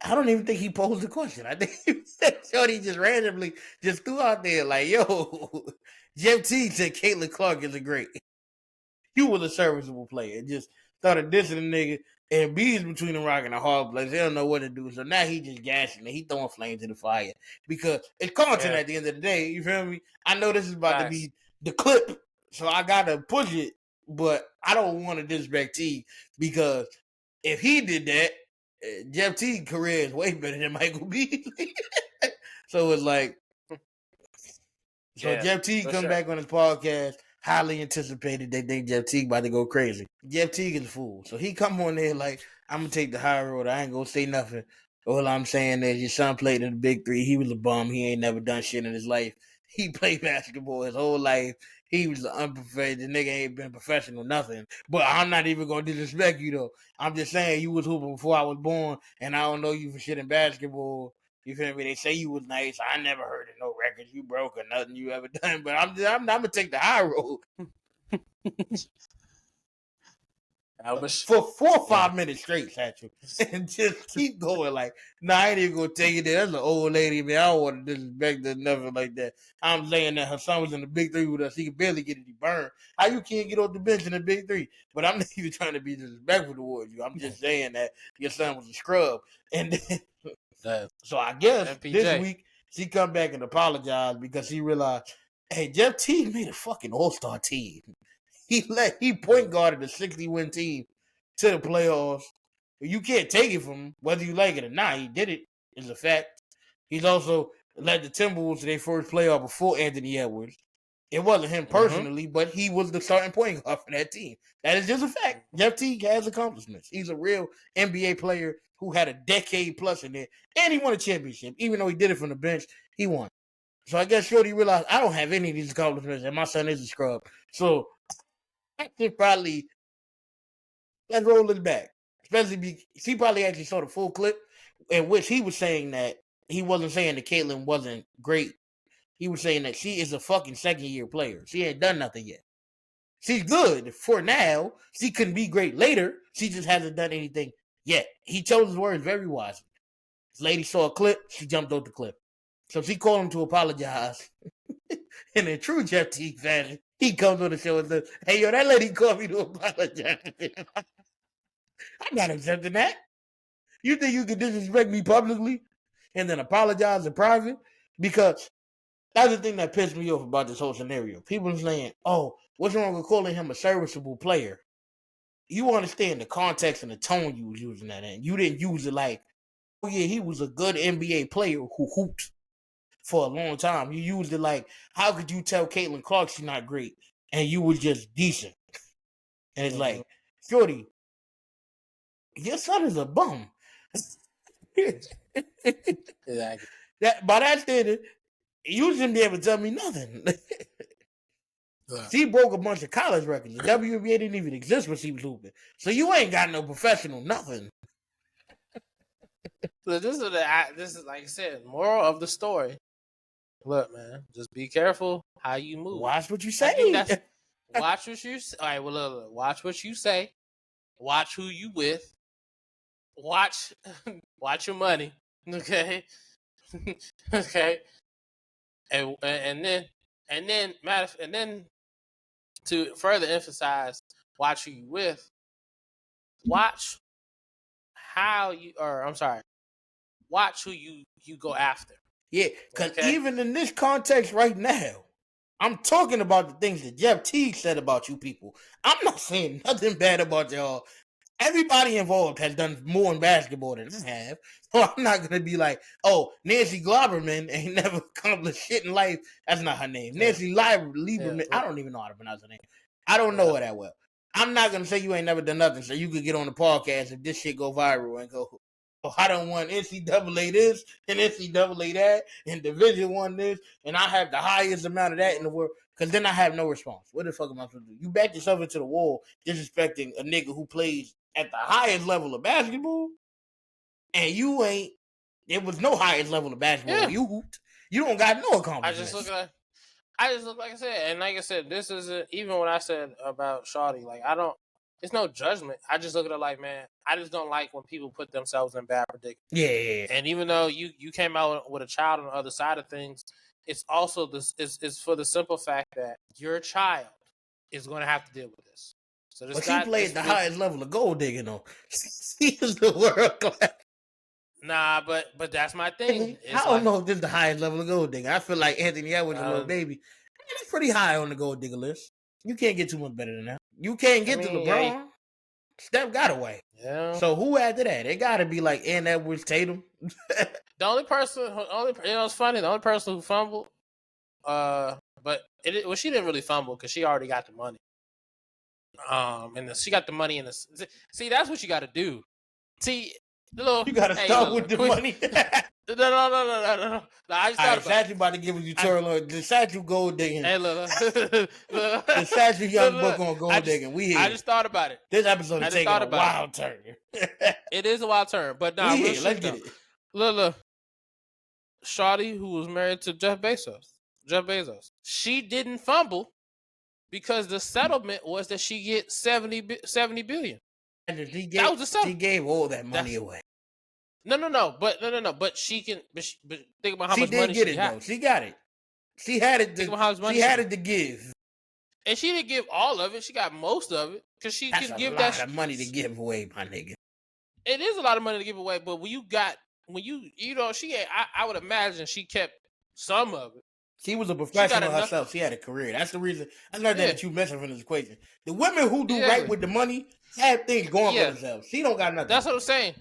don't even think he posed the question. I think Shorty just randomly just threw out there like, "Yo, Jeff T said Caitlin Clark is a great. You was a serviceable player." And just started dissing the nigga. And B's between the rock and the hard place. They don't know what to do. So now he just gassing it. He throwing flames in the fire. Because it's content at the end of the day. You feel me? I know this is about to be the clip. So I got to push it. But I don't want to disrespect T. Because if he did that, Jeff T's career is way better than Michael Beasley. So it's like. So Jeff T come back on his podcast. Highly anticipated. They think Jeff Teague about to go crazy. Jeff Teague is a fool. So he come on there like, I'm going to take the high road. I ain't going to say nothing. All I'm saying is your son played in the Big Three. He was a bum. He ain't never done shit in his life. He played basketball his whole life. he was unprofessional. The nigga ain't been professional, nothing. But I'm not even gonna disrespect you though. I'm just saying you was hooping before I was born, and I don't know you for shit in basketball. You feel me? They say you was nice. I never heard of no records you broke or nothing you ever done. But I'm gonna take the high road. For 4 or 5 minutes straight, Satchel, and just keep going. Like, nah, I ain't even gonna take it there. That's an old lady, man. I don't want to disrespect her, nothing like that. I'm saying that her son was in the big three with us. He could barely get it. He burned. How you can't get off the bench in the big three? But I'm not even trying to be disrespectful towards you. I'm just saying that your son was a scrub. And then, so I guess MPJ. This week she come back and apologize because she realized, hey, Jeff Teague made a fucking all-star team. He point guarded a 60-win team to the playoffs. You can't take it from him, whether you like it or not. He did it, is a fact. He's also led the Timberwolves to their first playoff before Anthony Edwards. It wasn't him personally, but he was the starting point guard for that team. That is just a fact. Jeff Teague has accomplishments. He's a real NBA player who had a decade plus in there, and he won a championship. Even though he did it from the bench, he won. So I guess Shorty realized I don't have any of these accomplishments, and my son is a scrub. So I should probably let's roll it back. Especially she probably actually saw the full clip in which he was saying that he wasn't saying that Caitlyn wasn't great. He was saying that she is a fucking second-year player. She ain't done nothing yet. She's good for now. She couldn't be great later. She just hasn't done anything yet. He chose his words very wisely. This lady saw a clip. She jumped off the clip. So she called him to apologize. And in true Jeff Teague fashion, he comes on the show and says, hey, yo, that lady called me to apologize. I'm not accepting that. You think you can disrespect me publicly and then apologize in private? Because that's the thing that pissed me off about this whole scenario. People are saying, oh, what's wrong with calling him a serviceable player? You understand the context and the tone you was using that in. You didn't use it like, oh yeah, he was a good NBA player who hooped for a long time. You used it like, how could you tell Caitlin Clark she's not great and you was just decent? And it's like, Shorty, your son is a bum. Exactly. By that standard, you shouldn't be able to tell me nothing. She broke a bunch of college records. The WNBA didn't even exist when she was hooping. So you ain't got no professional nothing. So this is like I said, moral of the story. Look, man, just be careful how you move. Watch what you say. Watch what you say. All right, well, look, watch what you say. Watch who you with. Watch your money. Okay. Okay. And then to further emphasize, watch who you with. Watch watch who you go after. Yeah, because even in this context right now, I'm talking about the things that Jeff Teague said about you people. I'm not saying nothing bad about y'all. Everybody involved has done more in basketball than I have. So I'm not going to be like, oh, Nancy GLUCKMAN ain't never accomplished shit in life. That's not her name. Yeah. Nancy Lieberman. Yeah. I don't even know how to pronounce her name. I don't know her that well. I'm not going to say you ain't never done nothing so you could get on the podcast if this shit go viral and go, oh, I don't want NCAA this and NCAA that and Division I this and I have the highest amount of that in the world. Because then I have no response. What the fuck am I supposed to do? You back yourself into the wall disrespecting a nigga who plays at the highest level of basketball, and you ain't. There was no highest level of basketball. Yeah. You hooped. You don't got no accomplishments. I just look like I said, and like I said, this isn't even what I said about Shawty. Like I don't. It's no judgment. I just look at it like, man, I just don't like when people put themselves in bad predicaments. Yeah. And even though you came out with a child on the other side of things, it's also this. It's for the simple fact that your child is going to have to deal with this. So this but she played the highest level of gold digging though. She is the world class. Nah, but that's my thing. I don't know if this is the highest level of gold digging. I feel like Anthony Edwards a little baby. He's pretty high on the gold digger list. You can't get too much better than that. You can't get to LeBron. Yeah. Steph got away. Yeah. So who after that? It got to be like Ann Edwards, Tatum. The only person, it's funny. The only person who fumbled, she didn't really fumble because she already got the money. And she got the money in the. See, that's what you got to do. See, You gotta start with the money. No. I just thought about Statue about to give you tutorial. The statue gold digging. Hey, look. The statue young book on gold digging. We here. I just thought about it. This episode is taking a wild turn. It is a wild turn, but nah, we here. Let's get it. Look. Shawty, who was married to Jeff Bezos. She didn't fumble because the settlement was that she get 70 billion. And that was the settlement. She gave all that money away. No. But she can. But think about how much money she had. Though. She got it. She had it. She had it to give. And she didn't give all of it. She got most of it because she can give that. That's a lot of money to give away, my nigga. It is a lot of money to give away, but when you know, she ain't. I would imagine she kept some of it. She was a professional herself. She had a career. That's the reason. I know that you mentioned from this equation. The women who do right with the money have things going for themselves. She don't got nothing. That's what I'm saying.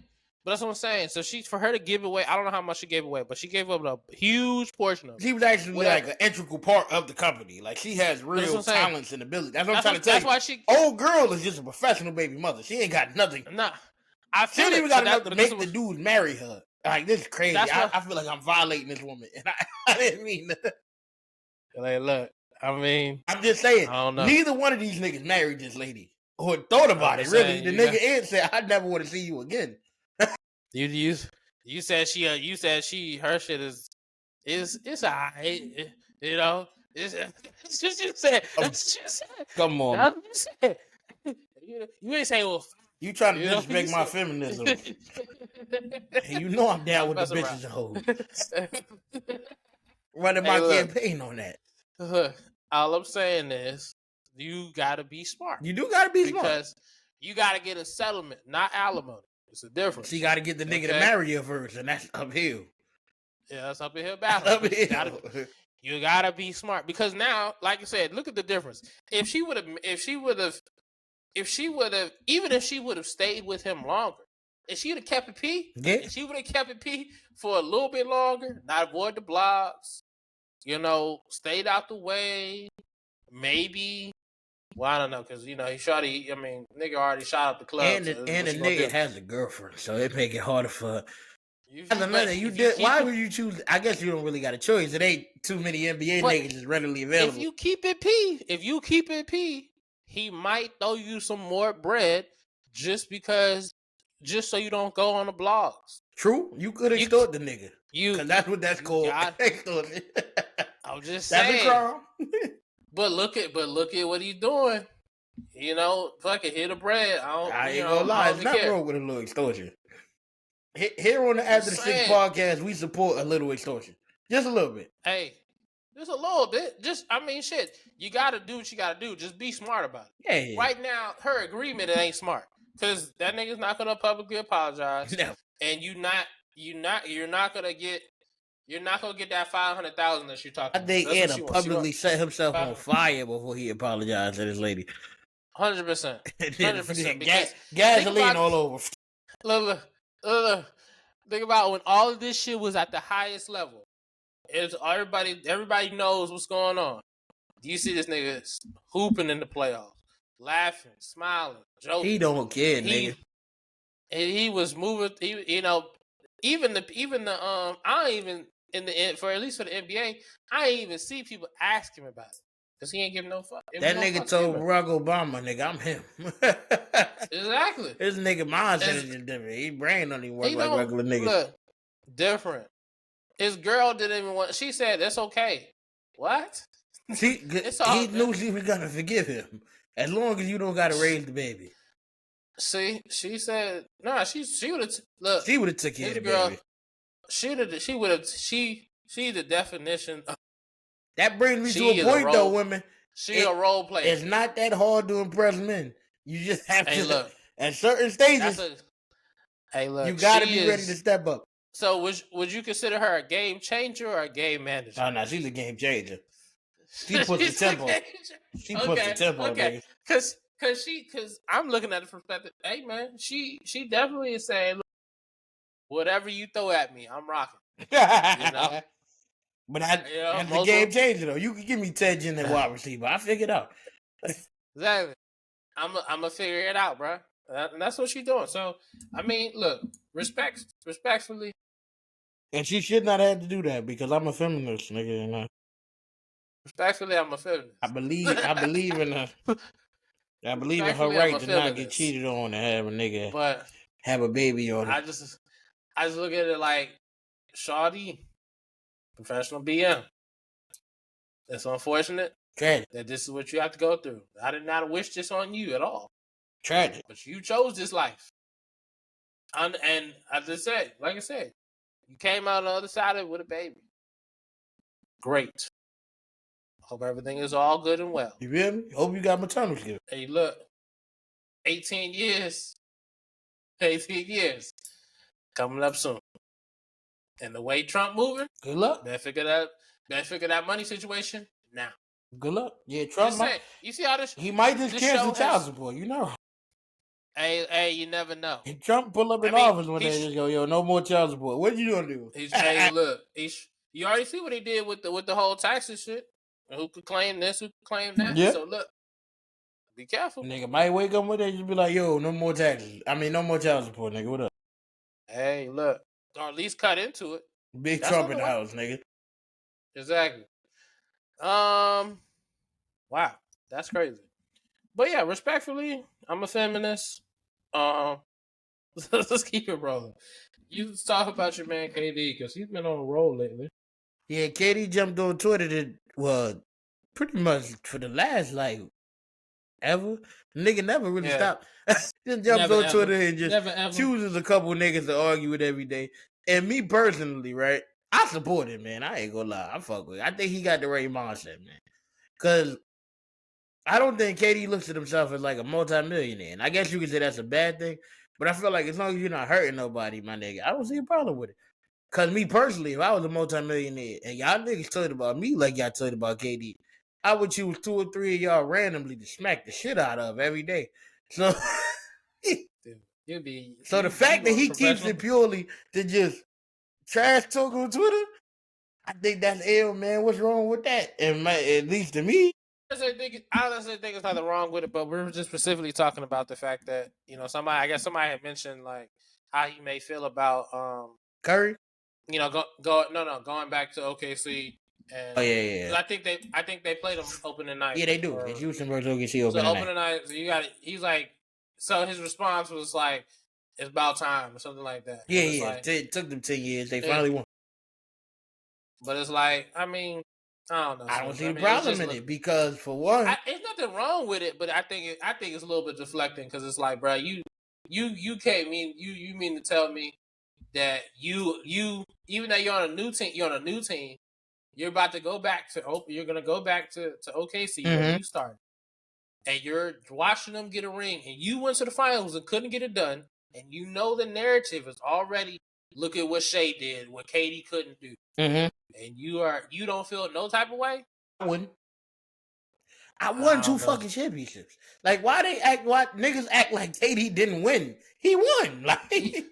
But that's what I'm saying. So for her to give away, I don't know how much she gave away, but she gave up a huge portion of it. She was actually like an integral part of the company. Like she has real talents and abilities. That's what I'm trying to tell you. That's why old girl is just a professional baby mother. She ain't got nothing. Nah. She don't even got enough to make the dudes marry her. Like, this is crazy. I feel like I'm violating this woman. And I didn't mean that. Like, look, I mean, I'm just saying, I don't know. Neither one of these niggas married this lady or thought about it. Really, the nigga Ed said, "I never want to see you again." You said her shit is alright. You know, it's just you said. Come on, you ain't saying well. You trying to disrespect my feminism. And you know I'm down with the bitches and hoes. Running my campaign on that. All I'm saying is you gotta be smart. You do gotta be smart. Because you gotta get a settlement, not alimony. It's a difference. She gotta get the nigga to marry her first, and that's uphill. Yeah, that's uphill battle. You gotta be smart. Because now, like I said, look at the difference. If she would have even if she would have stayed with him longer, if she would have kept it P, if she would have kept it P for a little bit longer, not avoid the blogs, stayed out the way, maybe. Well, I don't know, because nigga already shot up the club. And the nigga has a girlfriend, so it make it harder for. Why would you choose? I guess you don't really got a choice. It ain't too many NBA niggas is readily available. If you keep it P, he might throw you some more bread just so you don't go on the blogs. True, you could extort the nigga. Because that's what that's called. Extortion. I'm just saying. That's a crime. But look at what he's doing. Fucking hit the bread. I ain't gonna lie, it's not wrong with a little extortion. Here on the Afterthe6 podcast, we support a little extortion. Just a little bit. Hey, just a little bit. Shit. You gotta do what you gotta do. Just be smart about it. Yeah. Right now, her agreement, it ain't smart. Because that nigga's not gonna publicly apologize. No. And you're not gonna get that 500,000 that you're talking about. I think Ed publicly set himself on fire before he apologized to this lady. 100%. 100%. Gasoline all over. Look. Think about when all of this shit was at the highest level. It's everybody knows what's going on. You see this nigga hooping in the playoffs, laughing, smiling, joking. He don't care, nigga. He was moving. Even the I don't even for at least for the NBA, I ain't even see people ask him about it because he ain't giving no fuck. That nigga told Barack Obama, "Nigga, I'm him." Exactly. This nigga mindset is different. He brain don't even work like regular niggas. Look, different. His girl didn't even want. She said that's okay. What? He knew she was gonna forgive him as long as you don't gotta raise the baby. See, she said, "Nah." She would have look. She would have took care of the baby. She's the definition of. That brings me to a point, though, women. She's a role player. It's not that hard to impress men. You just have to. Look, at certain stages, you got to be ready to step up. So, would you consider her a game changer or a game manager? Oh, no, she's a game changer. She puts the tempo. She puts the tempo, nigga. Because I'm looking at the perspective. Hey, man, she definitely is saying, look, whatever you throw at me, I'm rocking. But that's the game changer, though. You can give me Ted Ginn and wide receiver. I figured out. Exactly. I'm gonna figure it out, bro. And that's what she's doing. So, I mean, look, respectfully. And she should not have to do that because I'm a feminist, nigga. And Respectfully, I'm a feminist. I believe in her. I believe in her right to not get cheated on and have a nigga have a baby on her. I just look at it like, shawty, professional BM. It's unfortunate that this is what you have to go through. I did not wish this on you at all. Tragic. But you chose this life. And I just said, like I said, you came out on the other side of it with a baby. Great. Hope everything is all good and well. You feel me? Hope you got maternal skills. Hey, look, 18 years coming up soon. And the way Trump moving, good luck. Better figure that money situation now. Good luck. Yeah, Trump might. You see how this? He might just cancel child support. You know. Hey, you never know. And Trump pull up in office one day and just go, yo, no more child support. What you gonna do? Look, you already see what he did with the whole taxes shit. Who could claim this? Who could claim that? Yeah. So look, be careful. Nigga might wake up one day and just be like, yo, no more taxes. I mean, no more child support, nigga. What up? Hey, look, or at least cut into it. Big Trump in the house, nigga. Exactly. Wow, that's crazy. But yeah, respectfully, I'm a feminist. Let's keep it rolling. You talk about your man KD because he's been on a roll lately. Yeah, KD jumped on Twitter pretty much for the last ever. Nigga never really stopped. Just jumps on Twitter and just chooses a couple niggas to argue with every day. And me personally, right? I support him, man. I ain't gonna lie. I fuck with him. I think he got the right mindset, man. Cause I don't think KD looks at himself as like a multimillionaire. And I guess you could say that's a bad thing. But I feel like as long as you're not hurting nobody, my nigga, I don't see a problem with it. Cause me personally, if I was a multimillionaire and y'all niggas told about me like y'all told about KD, I would choose 2 or 3 of y'all randomly to smack the shit out of every day. So, the fact that he keeps it purely to just trash talk on Twitter, I think that's ill, man. What's wrong with that? And at least to me, I honestly think it's nothing wrong with it, but we're just specifically talking about the fact that somebody had mentioned like how he may feel about Curry. Going back to OKC. And yeah. I think they played him opening night. Yeah, they do. It's Houston versus OKC opening night. So you got it. He's like, so his response was like, "It's about time" or something like that. Yeah. Like, it took them 10 years. They finally won. But it's like, I mean, I don't know. I don't see the problem in it because for one, there's nothing wrong with it. But I think it's a little bit deflecting because it's like, bro, you can't mean you mean to tell me that you even though you're on a new team. You're about to go back to OKC where you started. And you're watching them get a ring and you went to the finals and couldn't get it done. And you know the narrative is already look at what Shea did, what KD couldn't do. And you don't feel no type of way? I wouldn't. I won 2 fucking championships. Like why niggas act like KD didn't win? He won. Like he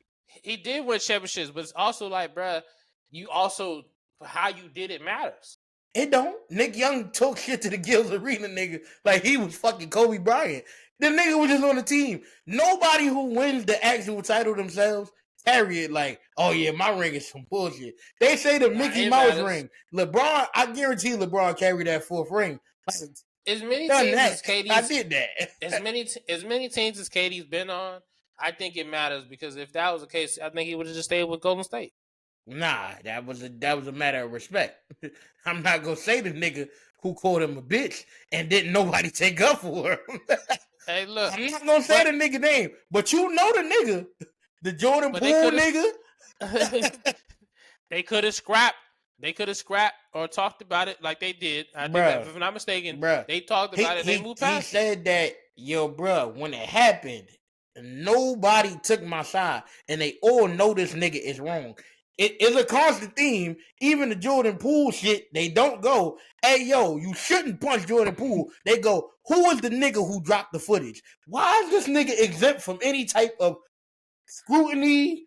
did win championships, but it's also like, bruh, you also how you did it matters. It don't. Nick Young talk shit to the Gills Arena nigga like he was fucking Kobe Bryant. The nigga was just on the team. Nobody who wins the actual title themselves carry it like, oh yeah, my ring is some bullshit. They say the Mickey Mouse ring. LeBron, I guarantee LeBron carried that 4th ring. Like, as many teams as KD's, I did that. as many teams as KD's been on, I think it matters because if that was the case, I think he would have just stayed with Golden State. Nah, that was a matter of respect. I'm not gonna say the nigga who called him a bitch and didn't nobody take up for him. Hey, look, I'm not gonna say the nigga name, but you know the nigga, the Jordan Poole nigga. They could have scrapped or talked about it like they did. I think if I'm not mistaken, they talked about it. They moved past. He said that, yo, bro, when it happened, nobody took my side, and they all know this nigga is wrong. It is a constant theme. Even the Jordan Poole shit, they don't go, hey, yo, you shouldn't punch Jordan Poole. They go, who is the nigga who dropped the footage? Why is this nigga exempt from any type of scrutiny?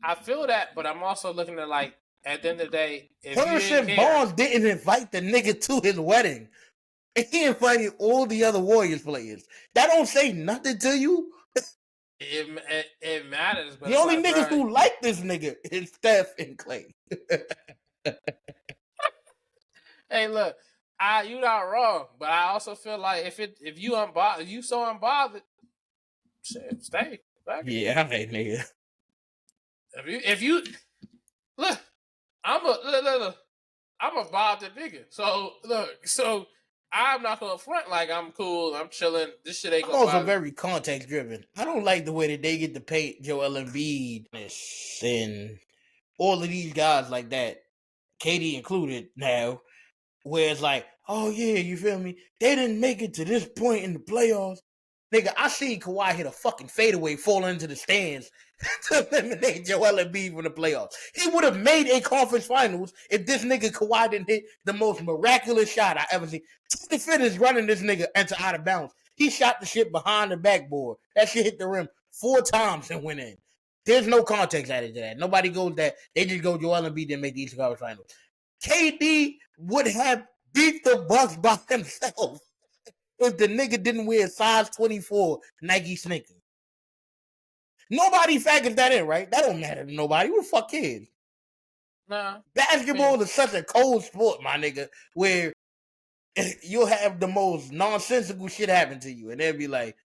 I feel that, but I'm also looking at like, at the end of the day, Harrison Barnes didn't invite the nigga to his wedding. And he invited all the other Warriors players. That don't say nothing to you. It matters, but The it's only like, niggas bro, who like this nigga is Steph and Clay. hey, look, you not wrong, but I also feel like if you so unbothered, shit, stay. Yeah, all right, nigga. If you look, look, I'm a bothered nigga. So I'm not gonna front like I'm cool, I'm chilling. This shit ain't I'm gonna also bother me. very context driven. I don't like the way that they get to pay Joel Embiid and all of these guys like that, KD included now, where it's like, oh yeah, you feel me? They didn't make it to this point in the playoffs. Nigga, I seen Kawhi hit a fucking fadeaway fall into the stands to eliminate Joel Embiid from the playoffs. He would have made a conference finals if this nigga Kawhi didn't hit the most miraculous shot I ever seen. The finish running this nigga into out of bounds. He shot the shit behind the backboard. That shit hit the rim 4 times and went in. There's no context added to that. Nobody goes that. They just go Joel Embiid didn't make the Eastern Conference Finals. KD would have beat the Bucks by himself if the nigga didn't wear size 24 Nike sneakers. Nobody factors that in, right? That don't matter to nobody. Who the fuck cares? Nah. Basketball is such a cold sport, my nigga, where you'll have the most nonsensical shit happen to you, and they'll be like,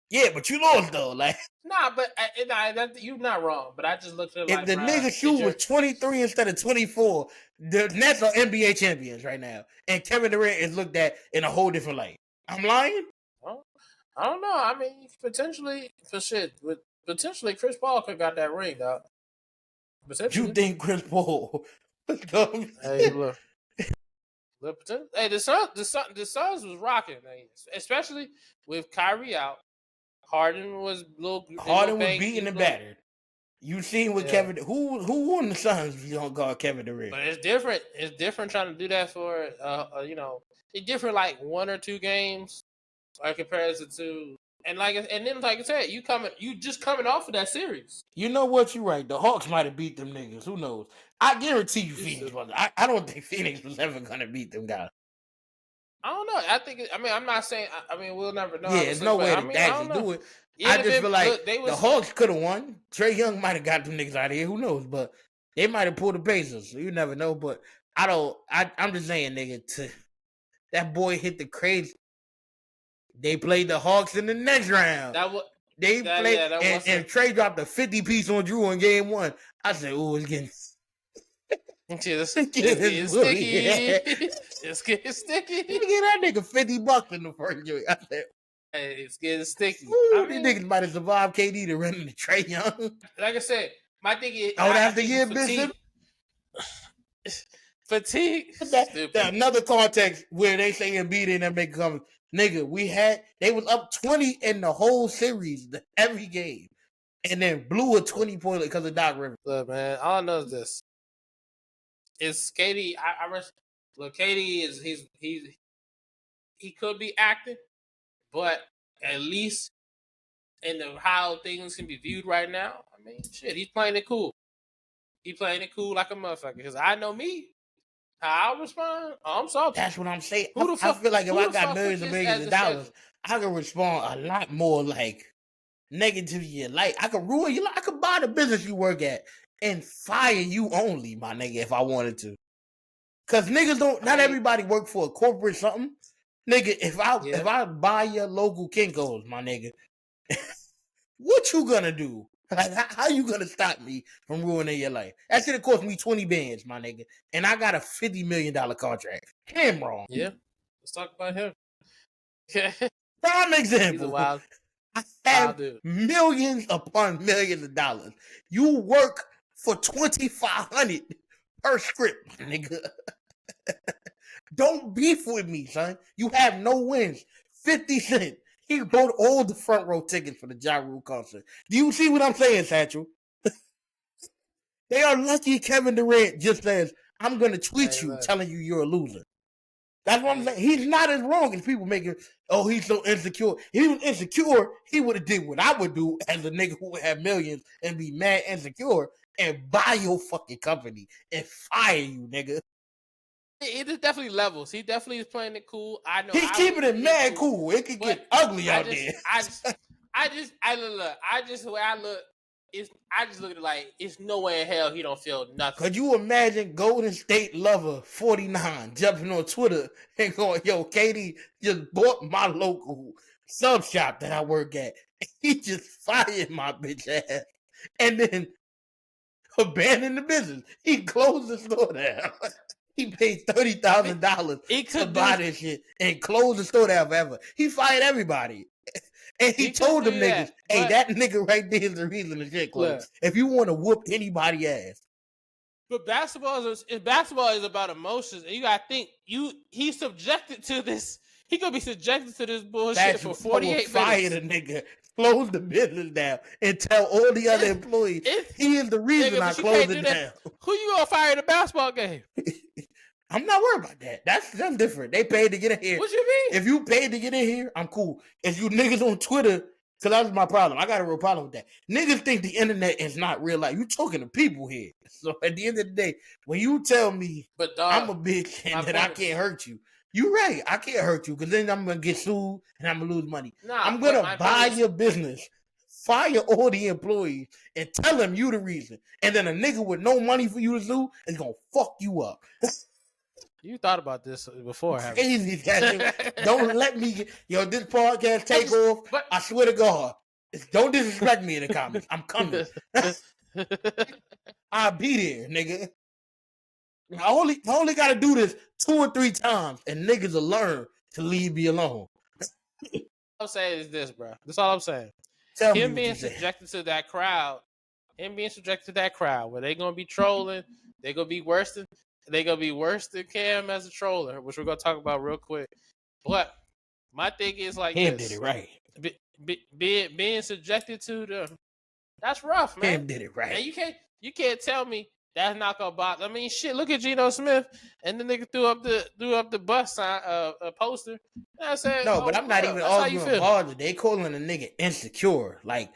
yeah, but you lost though. Like, nah, but you're not wrong. But I just looked at it if like, the bro, nigga shoot was 23 instead of 24, the Nets are NBA champions right now, and Kevin Durant is looked at in a whole different light. I'm lying? I don't know. I mean, potentially Chris Paul could have got that ring, dog. You think Chris Paul? Hey, look. Hey, the Suns was rocking, especially with Kyrie out. Harden was Harden was banged. beaten and battered. You seen what Kevin? Who on the Suns you don't call Kevin Durant? But it's different. It's different trying to do that for it's different like 1 or 2 games, like comparison to and then like I said, you just coming off of that series. You know what? You're right. The Hawks might have beat them niggas. Who knows? I guarantee you, Phoenix was. I don't think Phoenix was ever gonna beat them guys. I don't know. I'm not saying. I mean, we'll never know. Yeah, there's no way to actually do it. I just feel like the Hawks could have won. Trae Young might have got them niggas out of here. Who knows? But they might have pulled the Pacers. So you never know. But I don't. I'm just saying, nigga. That boy hit the crazy. They played the Hawks in the next round. And Trae dropped a 50 piece on Drew in game 1. I said, "Oh, it's getting." It's getting sticky. It's getting sticky. You get that nigga $50 in the first game. I said, hey, it's getting sticky. Ooh, these niggas might have survived KD to run into Trae Young. Like I said, my thing is. Oh, that's the year, Bishop. Fatigue. Another context where they say Embiid didn't make comments. Nigga, they was up 20 in the whole series, every game, and then blew a 20-point because of Doc Rivers. Look, man, all I know is this. Is KD? Look, KD is he could be acting, but at least in how things can be viewed right now, I mean, shit, he's playing it cool. He playing it cool like a motherfucker. Because I know me. How I respond? Oh, I'm salty. That's what I'm saying. I feel like if I got millions and millions of dollars, I can respond a lot more like negative to your life. I could ruin your life. I could buy the business you work at and fire you only, my nigga, if I wanted to. Cause niggas not everybody work for a corporate something. Nigga, if I buy your local Kinko's, my nigga, what you gonna do? Like, how you gonna stop me from ruining your life? That should have cost me 20 bands, my nigga. And I got a $50 million contract. Damn wrong. Yeah. Let's talk about him. Prime example. I have millions upon millions of dollars. You work for $2,500 per script, my nigga. Don't beef with me, son. You have no wins. 50 Cent. He bought all the front row tickets for the Ja Rule concert. Do you see what I'm saying, Satchel? They are lucky Kevin Durant just says, I'm going to tweet you telling you you're a loser. That's what I'm saying. He's not as wrong as people make it, oh, he's so insecure. If he was insecure, he would have did what I would do as a nigga who would have millions and be mad insecure and buy your fucking company and fire you, nigga. It is definitely levels. He definitely is playing it cool. I know He's keeping it mad cool. It could get ugly out there. I just the way I look is I just look at it like it's no way in hell he don't feel nothing. Could you imagine Golden State Lover 49 jumping on Twitter and going, "Yo, Katie just bought my local sub shop that I work at. He just fired my bitch ass and then abandoned the business. He closed the store down." He paid $30,000 to buy this shit and close the store down forever. He fired everybody. And he told them niggas, "Hey, that nigga right there is the reason the shit closed. If you want to whoop anybody ass." But basketball is about emotions. And you gotta think, he's subjected to this. He gonna be subjected to this bullshit for 48 minutes. Fire the nigga, close the business down, and tell all the other employees he is the reason I closed it down. Who you gonna fire in a basketball game? I'm not worried about that. That's different. They paid to get in here. What you mean? If you paid to get in here, I'm cool. If you niggas on Twitter, because that's my problem. I got a real problem with that. Niggas think the internet is not real life. You talking to people here. So at the end of the day, when you tell me I'm a bitch and that I can't hurt you, you're right. I can't hurt you because then I'm going to get sued and I'm going to lose money. I'm going to buy your business, fire all the employees, and tell them you the reason. And then a nigga with no money for you to sue is going to fuck you up. You thought about this before, haven't you? Easy, don't let me get this podcast take off. I swear to God, don't disrespect me in the comments. I'm coming. I'll be there, nigga. I only got to do this 2 or 3 times, and niggas will learn to leave me alone. I'm saying is this, bro. That's all I'm saying. Him being subjected to that crowd, where they gonna be trolling, they gonna be worse than Cam as a troller, which we're gonna talk about real quick. But my thing is like Cam did it right. Being subjected to them, that's rough, man. Cam did it right. And you can't tell me that's not gonna bother. I mean, shit. Look at Geno Smith, and the nigga threw up the bus sign, poster. And I said, no, but I'm not even arguing bother. They calling a nigga insecure. Like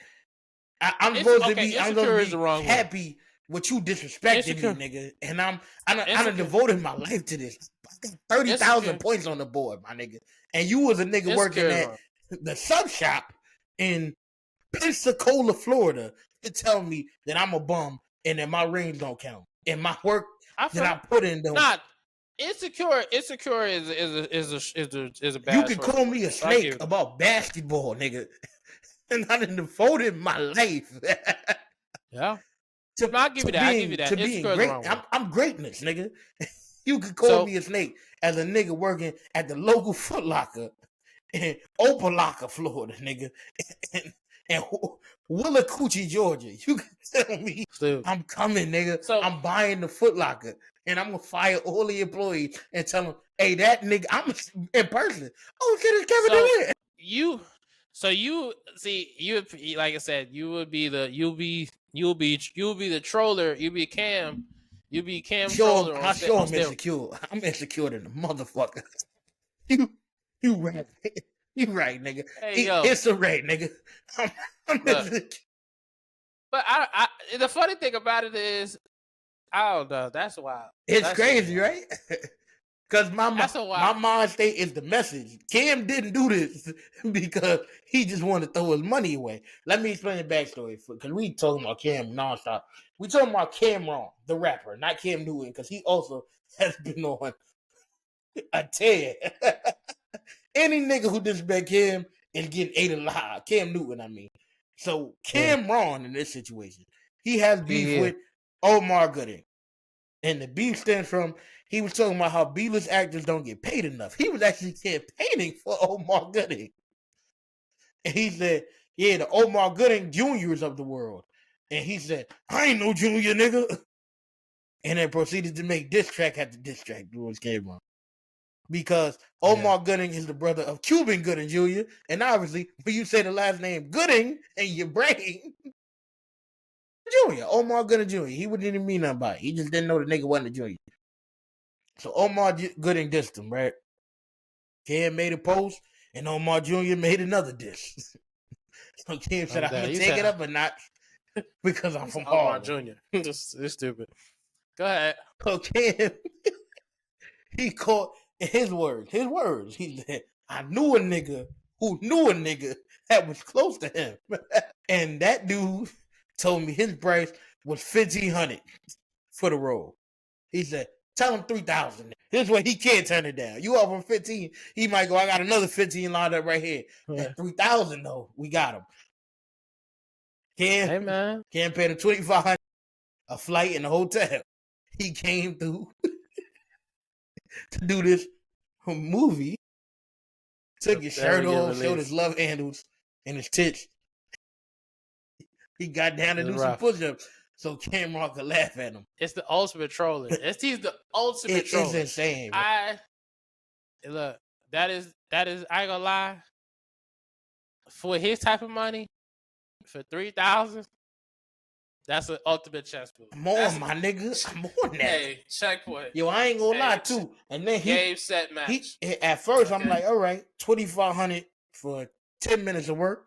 I'm supposed to be happy with you disrespecting me, nigga. And I devoted my life to this. I got 30,000 points on the board, my nigga. And you was a nigga working at the sub shop in Pensacola, Florida, to tell me that I'm a bum and that my rings don't count and my work that I put in don't. Not insecure is a bad. You can call me a snake about basketball, nigga, and I done devoted my life. Yeah. I'll give you that. To being great. I'm greatness, nigga. You could call me a snake as a nigga working at the local Foot Locker in Opelika, Florida, nigga. And Willacoochee, Georgia. You can tell me I'm coming, nigga. So I'm buying the Foot Locker. And I'm going to fire all the employees and tell them, hey, that nigga, I'm in person. Oh, shit, it's Kevin Durant. You like I said, you'll be the troller. You'll be Cam. You'll be Cam troller. I'm sure I'm insecure. I'm insecure than the motherfucker. You right. You right, nigga. Hey, it's a right, nigga. I'm insecure. But the funny thing about it is, I don't know. That's wild. It's crazy, right? Because my mind state is the message. Cam didn't do this because he just wanted to throw his money away. Let me explain the backstory. Because we talking about Cam nonstop. We talking about Cameron, the rapper, not Cam Newton, because he also has been on a tear. Any nigga who disrespect Cam is getting ate alive. Cam Newton, I mean. So Cameron in this situation, he has beef with Omar Gooding. And the beef stems from, he was talking about how B-list actors don't get paid enough. He was actually campaigning for Omar Gooding. And he said, yeah, the Omar Gooding Juniors of the world. And he said, I ain't no junior, nigga. And then proceeded to make diss track after diss track towards Cameron. Because Omar Gooding is the brother of Cuban Gooding Jr. And obviously, when you say the last name Gooding in your brain, Junior, Omar Gooding Jr. He wouldn't even mean nothing by it. He just didn't know the nigga wasn't a junior. So Omar Gooding dissed him, right? Cam made a post, and Omar Jr. made another diss. So Cam said, I'm going to take it up a notch because I'm from Harlem. Omar Jr. This is stupid. Go ahead. So Cam, He called his words. He said, I knew a nigga who knew a nigga that was close to him. And that dude told me his price was $1,500 for the role. He said, tell him 3,000. This way he can't turn it down. You offer him 15, he might go, I got another 15 lined up right here. At 3,000 though, we got him. Hey man. Can't pay the 2,500 a flight and a hotel. He came through to do this movie. Took his shirt off, showed his love handles and his tits. He got down to do some push-ups so Cameron could laugh at him. It's the ultimate trolling. He's the ultimate trolling. It's insane. Look, that is I ain't gonna lie. For his type of money, for 3,000, that's an ultimate chess move. More, my nigga. I'm on that. Hey, checkpoint. Yo, I ain't gonna lie too. And then game set match. At first, I'm like, all right, 2,500 for 10 minutes of work.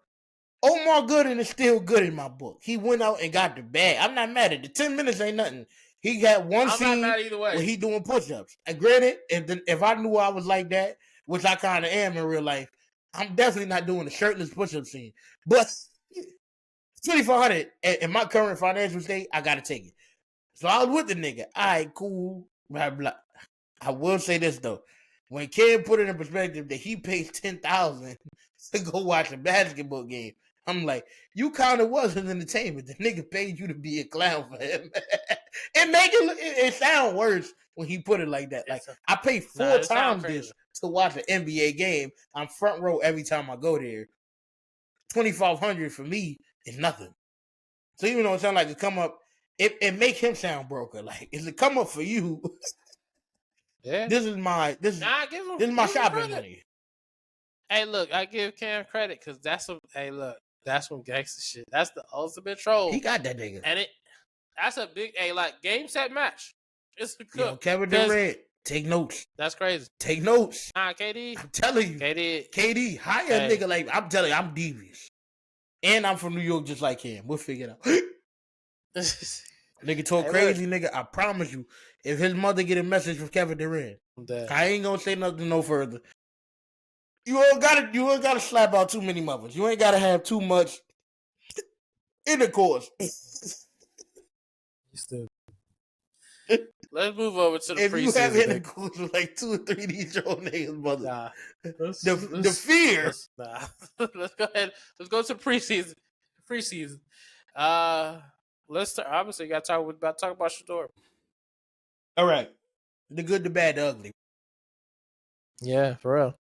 Omar Gooding is still good in my book. He went out and got the bag. I'm not mad at it. 10 minutes ain't nothing. He got one scene where he doing push-ups. And granted, if I knew I was like that, which I kind of am in real life, I'm definitely not doing a shirtless push-up scene. But 2,500 in my current financial state, I gotta take it. So I was with the nigga. All right, cool. Blah, blah. I will say this though. When Cam put it in perspective that he pays $10,000 to go watch a basketball game, I'm like, you kind of was an entertainment. The nigga paid you to be a clown for him. It sound worse when he put it like that. Like, I pay 4 times this to watch an NBA game. I'm front row every time I go there. $2,500 for me is nothing. So even though it sounds like a come up, it make him sound broker. Like, it's a come up for you. Yeah. This is my shopping money. Hey, look, I give Cam credit because that's some gangster shit. That's the ultimate troll. He got that nigga. And that's a big game set match. It's a good. Yo, Kevin Durant, take notes. That's crazy. Take notes. Nah, KD. I'm telling you. KD, hire a nigga like, I'm telling you, I'm devious. And I'm from New York just like him. We'll figure it out. Nigga talk crazy, nigga. I promise you, if his mother get a message from Kevin Durant, I ain't gonna say nothing no further. You ain't gotta slap out too many mothers. You ain't gotta have too much intercourse. Let's move over to the preseason. If you have intercourse with like 2 or 3 of these old niggas, mother, the fear. Let's go ahead. Let's go to preseason. Let's start. Obviously, you got to talk about Shador. All right, the good, the bad, the ugly. Yeah, for real.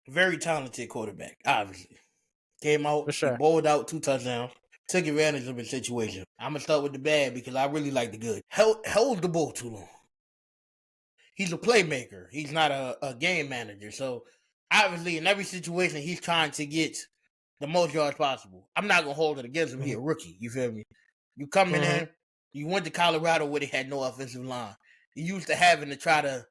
Very talented quarterback, obviously. Came out, for sure. He bowled out 2 touchdowns, took advantage of the situation. I'm going to start with the bad because I really like the good. Held the ball too long. He's a playmaker. He's not a game manager. So, obviously, in every situation, he's trying to get the most yards possible. I'm not going to hold it against him. He's a rookie. You feel me? You come in here, you went to Colorado where they had no offensive line. You used to having to try to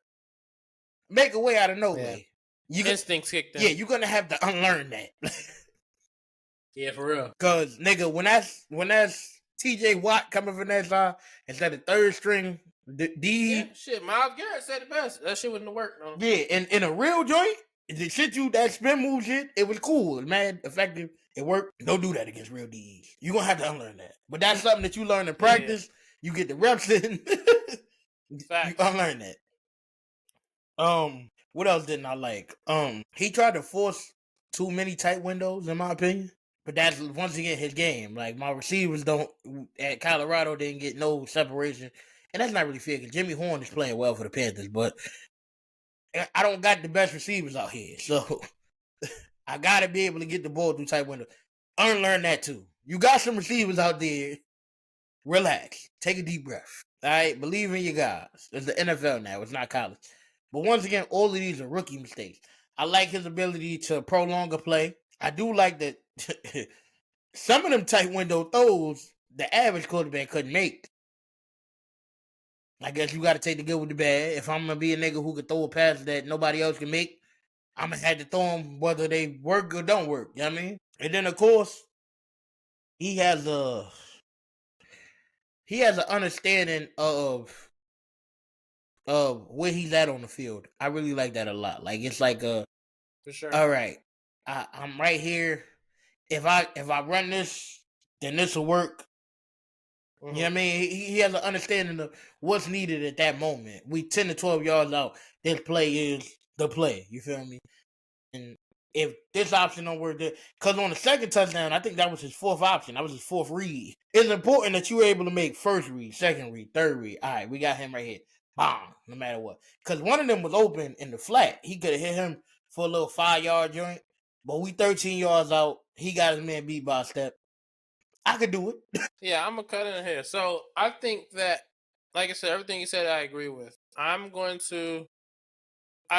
make a way out of no way. Instincts kicked in. Yeah, you're going to have to unlearn that. Yeah, for real. Because, nigga, when that's TJ Watt coming from that side, instead of third string, shit, Miles Garrett said it best. That shit wouldn't work, no. Yeah, and in a real joint, the shit that spin move shit, it was cool, man, effective, it worked. Don't do that against real DEs. You're going to have to unlearn that. But that's something that you learn in practice. You get the reps in. You unlearn that. What else didn't I like? He tried to force too many tight windows, in my opinion. But that's, once again, his game. Like, my receivers at Colorado didn't get no separation. And that's not really fair because Jimmy Horn is playing well for the Panthers. But I don't got the best receivers out here. So, I got to be able to get the ball through tight windows. Unlearn that, too. You got some receivers out there. Relax. Take a deep breath. All right? Believe in your guys. It's the NFL now. It's not college. But once again, all of these are rookie mistakes. I like his ability to prolong a play. I do like that some of them tight window throws the average quarterback couldn't make. I guess you got to take the good with the bad. If I'm going to be a nigga who can throw a pass that nobody else can make, I'm going to have to throw them whether they work or don't work. You know what I mean? And then, of course, he has an understanding of where he's at on the field. I really like that a lot. Like it's like for sure. all right, I'm right here. If I run this, then this will work. Mm-hmm. You know what I mean? He has an understanding of what's needed at that moment. We 10 to 12 yards out. This play is the play. You feel me? And if this option don't work, because on the second touchdown, I think that was his fourth option. That was his fourth read. It's important that you were able to make first read, second read, third read. All right, we got him right here. Bomb, no matter what. Because one of them was open in the flat. He could have hit him for a little 5-yard joint. But we 13 yards out. He got his man beat by a step. I could do it. Yeah, I'm going to cut in here. So I think that, like I said, everything you said I agree with. I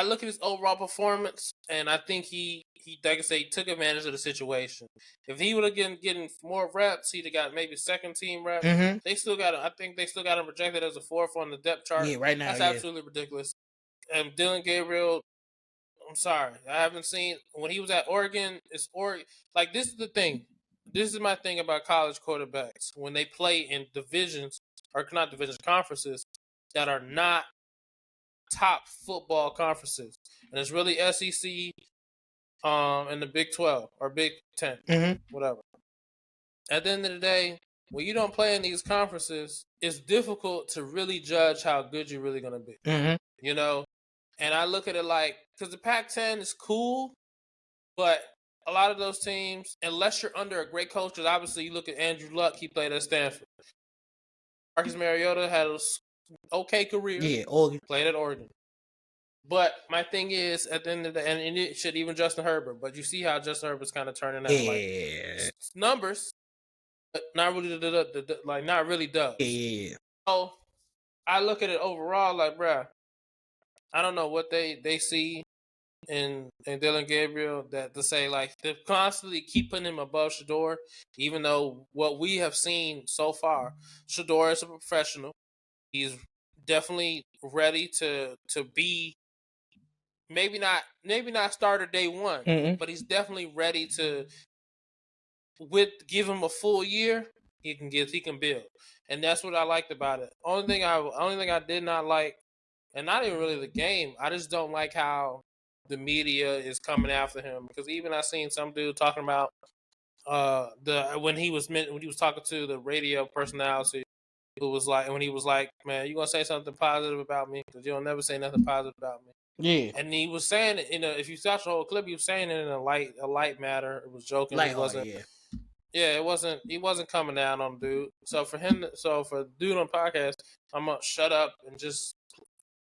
look at his overall performance, and I think he like I say, he took advantage of the situation. If he would have getting more reps, he'd have got maybe second team reps. Mm-hmm. I think they still got him projected as a fourth on the depth chart. Yeah, right now, that's absolutely ridiculous. And Dylan Gabriel, I'm sorry, I haven't seen when he was at Oregon. It's Oregon. Like, this is the thing. This is my thing about college quarterbacks when they play in divisions or not divisions, conferences that are not top football conferences, and it's really SEC, and the Big 12 or Big 10, whatever. At the end of the day, when you don't play in these conferences, it's difficult to really judge how good you're really going to be. You know, and I look at it like, because the Pac-10 is cool, but a lot of those teams, unless you're under a great coach, because obviously you look at Andrew Luck, he played at Stanford. Marcus Mariota had an okay career. Yeah, Oregon. Played at Oregon. But my thing is, at the end of the day, and it should even Justin Herbert, but you see how Justin Herbert's kind of turning out like numbers, but not really does. Yeah. So I look at it overall like, bruh, I don't know what they see in Dylan Gabriel that to say, like, they constantly keep putting him above Shedeur, even though what we have seen so far, Shedeur is a professional. He's definitely ready to be maybe not starter day one, but he's definitely ready to give him a full year. He can build, and that's what I liked about it. Only thing I did not like, and not even really the game. I just don't like how the media is coming after him, because even I seen some dude talking about when he was talking to the radio personality, who was like, when he was like, man, you gonna say something positive about me, because you'll never say nothing positive about me. Yeah. And he was saying it if you watch the whole clip, he was saying it in a light matter. It was joking. He wasn't. Yeah, it wasn't. He wasn't coming down on dude. So for dude on podcast, I'm gonna shut up and just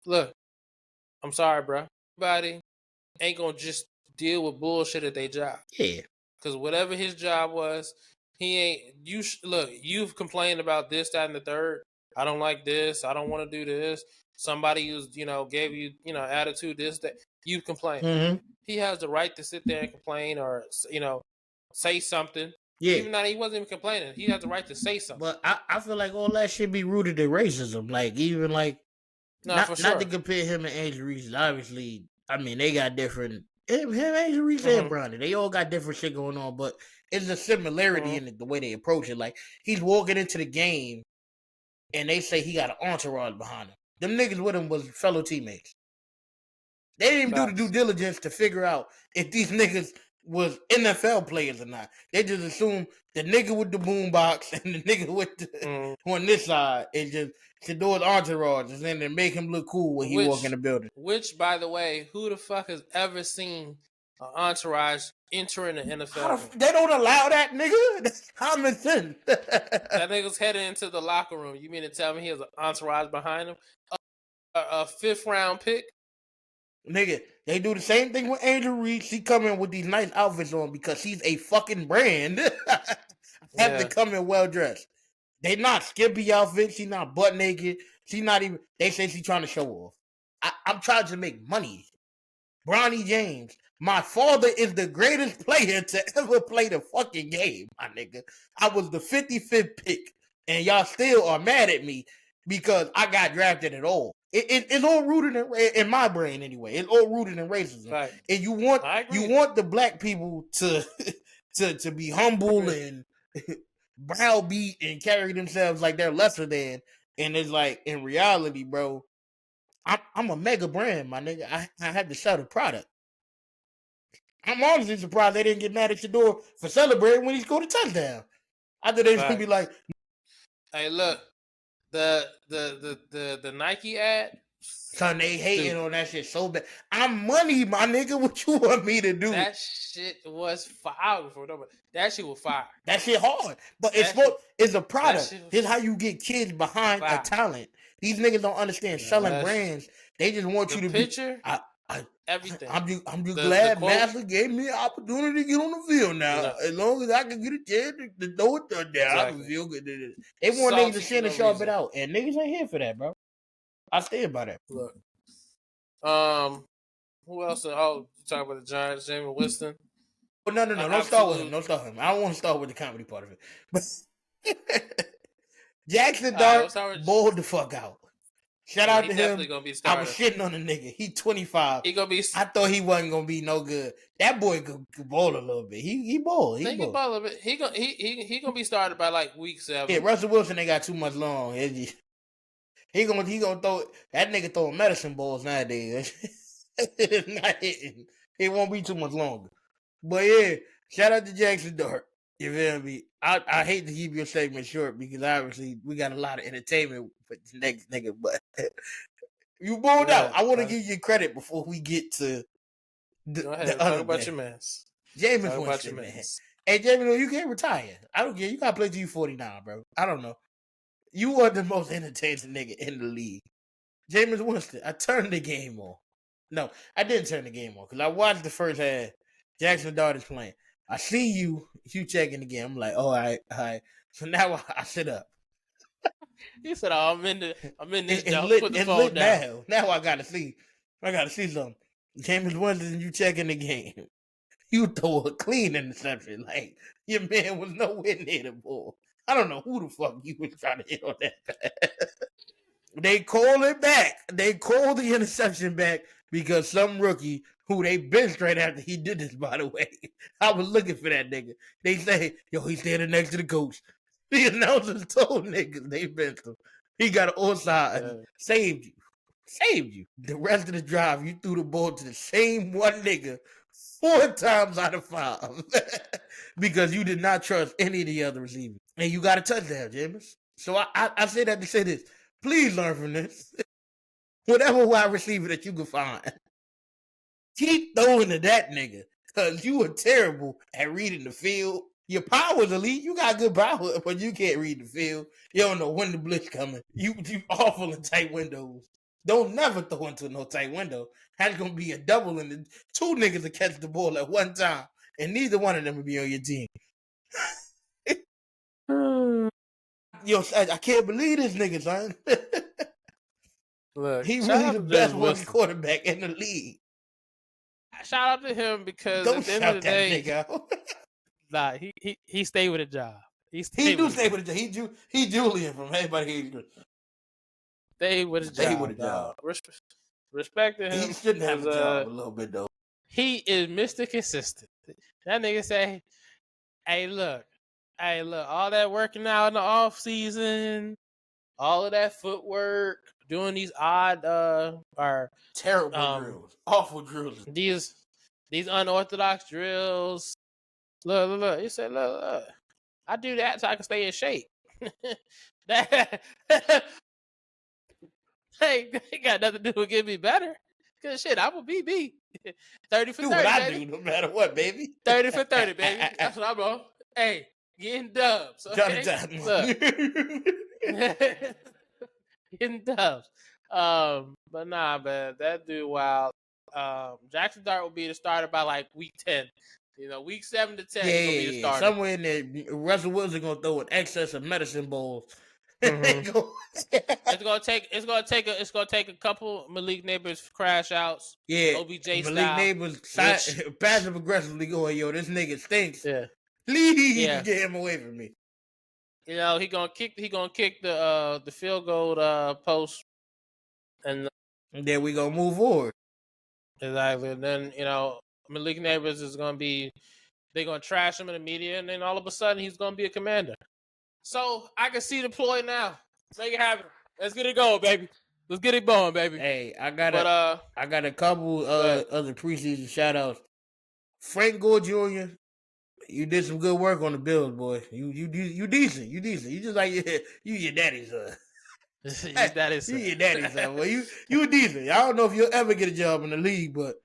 look. I'm sorry, bro. Everybody ain't gonna just deal with bullshit at their job. Yeah. Because whatever his job was, he ain't. Look, you've complained about this, that, and the third. I don't like this. I don't want to do this. Somebody who's, gave you, attitude, this, that. You complain. He has the right to sit there and complain, or, say something. Yeah. Even though he wasn't even complaining, he has the right to say something. But I feel like all that should be rooted in racism. Like, even like, not to compare him and Andrew Reese. Obviously, I mean, they got different. Him, Andrew Reese, and Bronny, they all got different shit going on. But it's a similarity in the way they approach it. Like, he's walking into the game, and they say he got an entourage behind him. Them niggas with him was fellow teammates. They didn't even do the due diligence to figure out if these niggas was NFL players or not. They just assumed the nigga with the boombox and the nigga with the on this side is just Shedeur's entourage, and then they make him look cool when he walk in the building. Which, by the way, who the fuck has ever seen an entourage entering the NFL? They don't allow that, nigga. That's common sense. That nigga's heading into the locker room. You mean to tell me he has an entourage behind him? A 5th round pick? Nigga, they do the same thing with Andrew Reese. He come in with these nice outfits on because he's a fucking brand. Have to come in well dressed. They not skimpy outfits. She not butt naked. She not even. They say she trying to show off. I'm trying to make money. Bronny James, my father is the greatest player to ever play the fucking game, my nigga. I was the 55th pick, and y'all still are mad at me because I got drafted at all. It's all rooted in my brain anyway. It's all rooted in racism. Right. And you want the black people to be humble and browbeat and carry themselves like they're lesser than. And it's like, in reality, bro, I'm a mega brand, my nigga. I had to sell the product. I'm honestly surprised they didn't get mad at Shador for celebrating when he scored a touchdown. I thought they was gonna be like, hey, look, the Nike ad. son, they hating on that shit so bad. I'm money, my nigga. What you want me to do? That shit was fire before. That shit was fire. That shit hard, but it's a product. Here's how you get kids behind a talent. These niggas don't understand selling brands. They just want you to picture, be. Everything. I'm just glad Master gave me an opportunity to get on the field now. No. As long as I can get a chance to throw it there, exactly. I can feel good. They want niggas to send and sharp it out, and niggas ain't here for that, bro. I stand by that. Look, who else? Oh, you talking about the Giants, Jameis Winston? Oh, no. Don't start with him. Don't start with him. I don't want to start with the comedy part of it. But Jackson Dart bowled the fuck out. Shout out to him. Gonna be I was shitting on the nigga. He 25. He gonna be. I thought he wasn't gonna be no good. That boy could bowl a little bit. He bowl. He bowl a little bit. He gonna be started by like week 7. Yeah, Russell Wilson ain't got too much long. He gonna throw it. That nigga throwing medicine balls nowadays. It's not hitting. It won't be too much longer. But yeah, shout out to Jackson Dart. You feel me? I hate to keep your segment short because obviously we got a lot of entertainment for the next nigga, but you bowled out. I want to give you credit before we get to the other talk about your mans. Jameis Winston, man. Hey, Jameis, you can't retire. I don't care. You gotta play till you 49, bro. I don't know. You are the most entertaining nigga in the league. Jameis Winston, I turned the game on. No, I didn't turn the game on because I watched the first half. Jackson Dart is playing. I see you checking the game. I'm like, all right. So now I sit up. He said, oh, I'm in this jump. Put the phone down. Now I gotta see something. Jameis Winston, you checking the game. You throw a clean interception. Like, your man was nowhere near the ball. I don't know who the fuck you was trying to hit on that. They call it back. They call the interception back because some rookie who they benched right after he did this, by the way. I was looking for that nigga. They say, yo, he's standing next to the coach. The announcers told niggas they benched him. He got an onside. Saved you. The rest of the drive, you threw the ball to the same one nigga 4 times out of 5 because you did not trust any of the other receivers. And you got a touchdown, Jameis. So I say that to say this. Please learn from this. Whatever wide receiver that you can find, keep throwing to that nigga because you are terrible at reading the field. Your power's elite. You got good power, but you can't read the field. You don't know when the blitz coming. You awful in tight windows. Don't never throw into no tight window. That's going to be a double and the 2 niggas to catch the ball at one time, and neither one of them will be on your team. Yo, I can't believe this nigga, son. Look, he really the best rookie quarterback in the league. Shout out to him because don't at the end of the day, nah, he stayed with a job. He stay with a job. He Julian from everybody. Stay with a job. Respect to him. He shouldn't have a job a little bit though. He is Mr. Consistent. That nigga say, hey, look, all that working out in the off season, all of that footwork, doing these odd or terrible drills, awful drills. These unorthodox drills. Look. He said, look. I do that so I can stay in shape. That ain't got nothing to do with getting me better. Cause shit, I'm a BB. 30 for 30. What I do, no matter what, baby. 30 for 30, baby. That's what I'm on. Hey, getting dubs. Okay? Look. Getting dubs. But nah, man, that dude wild. Jackson Dart will be the starter by like week 10. You know, week 7 to 10, he's gonna be the starter. Somewhere in there, Russell Wilson gonna throw an excess of medicine balls. Mm-hmm. It's gonna take a couple Malik Neighbors crash outs. Yeah, OBJ Malik style. Neighbors passive aggressively going, yo, this nigga stinks. Yeah, please get him away from me. You know, he gonna kick the field goal post, and then we gonna move forward. Exactly. And then, you know, Malik Neighbors is gonna be, they're gonna trash him in the media, and then all of a sudden he's gonna be a commander. So I can see the ploy now. Make it happen. Let's get it going, baby. Let's get it going, baby. Hey, I got a couple other preseason shout outs. Frank Gore Jr., you did some good work on the Bills, boy. You decent. You decent. You just like you your daddy's son. Your daddy's You son. your daddy's son. Well, you decent. I don't know if you'll ever get a job in the league, but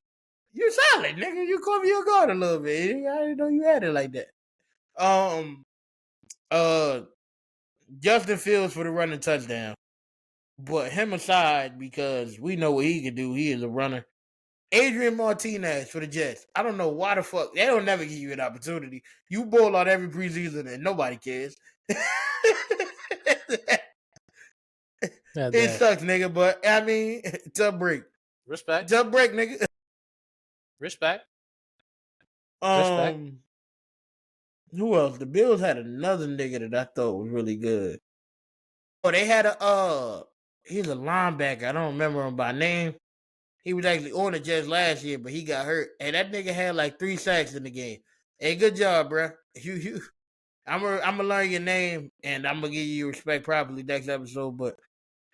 you're solid, nigga. You cover your guard a little bit. I didn't know you had it like that. Justin Fields for the running touchdown. But him aside, because we know what he can do, he is a runner. Adrian Martinez for the Jets. I don't know why the fuck. They don't never give you an opportunity. You ball out every preseason and nobody cares. It sucks, nigga, but I mean, tough break. Respect. Tough break, nigga. Respect. Who else? The Bills had another nigga that I thought was really good. Oh, they had he's a linebacker. I don't remember him by name. He was actually on the Jets last year, but he got hurt. And that nigga had like 3 sacks in the game. Hey, good job, bro. I'm gonna learn your name and I'm gonna give you respect properly next episode. But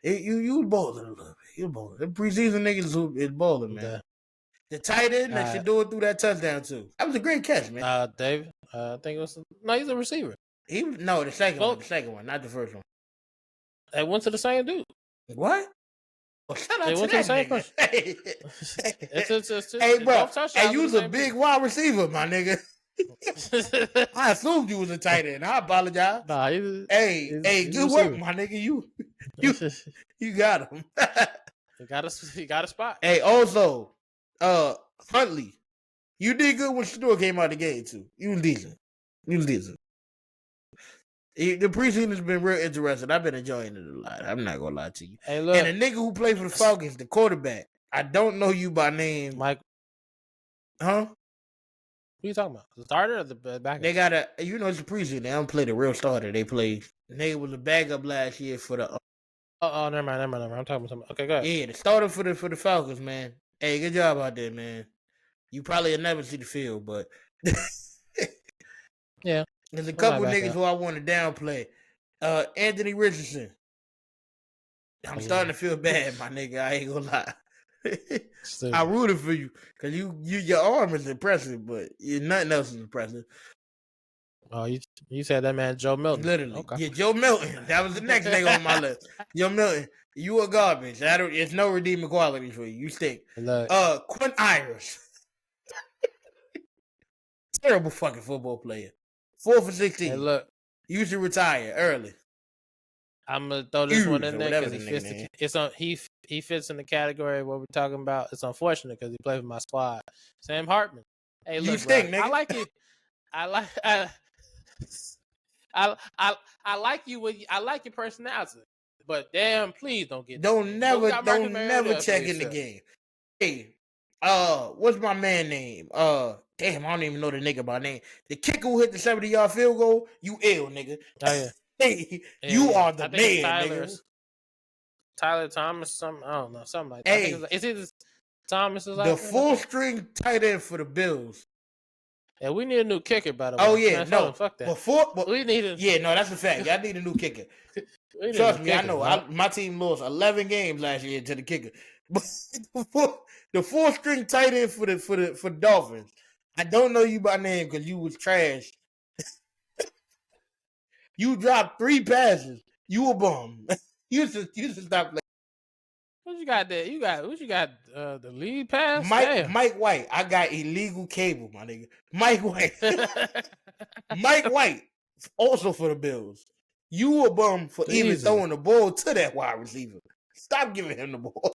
you was balling a little bit. You balling. The preseason niggas is balling, man. The tight end that should do it through that touchdown too. That was a great catch, man. David. I think it was he's a receiver. The second one. The second one, not the first one. They went to the same dude. What? Well, shout out they to went that to the same nigga. person. Hey, bro. Hey, you was a big wide receiver, my nigga. I assumed you was a tight end. I apologize. Nah, he's good work, my nigga. You got him. He got a spot. Hey, also, Huntley, you did good when Shador came out the game too. You was decent. The preseason has been real interesting. I've been enjoying it a lot. I'm not gonna lie to you. Hey, look. And the nigga who plays for the Falcons, the quarterback, I don't know you by name. Mike. Huh? Who you talking about? The starter or the backup? They got it's a preseason. They don't play the real starter. They play. Nigga was a backup last year for the. Never mind. I'm talking about something. Okay, go ahead. Yeah, the starter for the Falcons, man. Hey, good job out there, man. You probably will never see the field, but yeah, there's a couple niggas who I want to downplay. Anthony Richardson. I'm starting to feel bad, my nigga. I ain't gonna lie. I rooted for you because your arm is impressive, but nothing else is impressive. Oh, you said that man Joe Milton. Literally. Okay. Yeah, Joe Milton. That was the next nigga on my list. Joe Milton. You a garbage. It's no redeeming quality for you. You stink. Quinn Irish. Terrible fucking football player. 4 for 16. Hey, look. You should retire early. I'm gonna throw this one in there because he fits in the category of what we're talking about. It's unfortunate because he played for my squad. Sam Hartman. Hey, look, you stink, bro, nigga. I like you. I like you with I like your personality, but damn, please don't get. Don't never check in the game. Hey, what's my man name? Damn, I don't even know the nigga by name. The kicker who hit the 70-yard field goal. You ill, nigga. Oh yeah. Hey, you are the man, nigga. Tyler Thomas, something I don't know, something like that. Hey, is it Thomas? Is the full string tight end for the Bills. Yeah, we need a new kicker, by the way. Oh yeah, no, fuck that. We need no, that's a fact. Y'all need a new kicker. Trust me, I know. My team lost 11 games last year to the kicker. But the full string tight end for the Dolphins. I don't know you by name because you was trash. You dropped 3 passes. You a bum. You should stop playing. What you got there? What you got? The lead pass? Mike White. I got illegal cable, my nigga. Mike White. Mike White. Also for the Bills. You a bum for even throwing the ball to that wide receiver. Stop giving him the ball.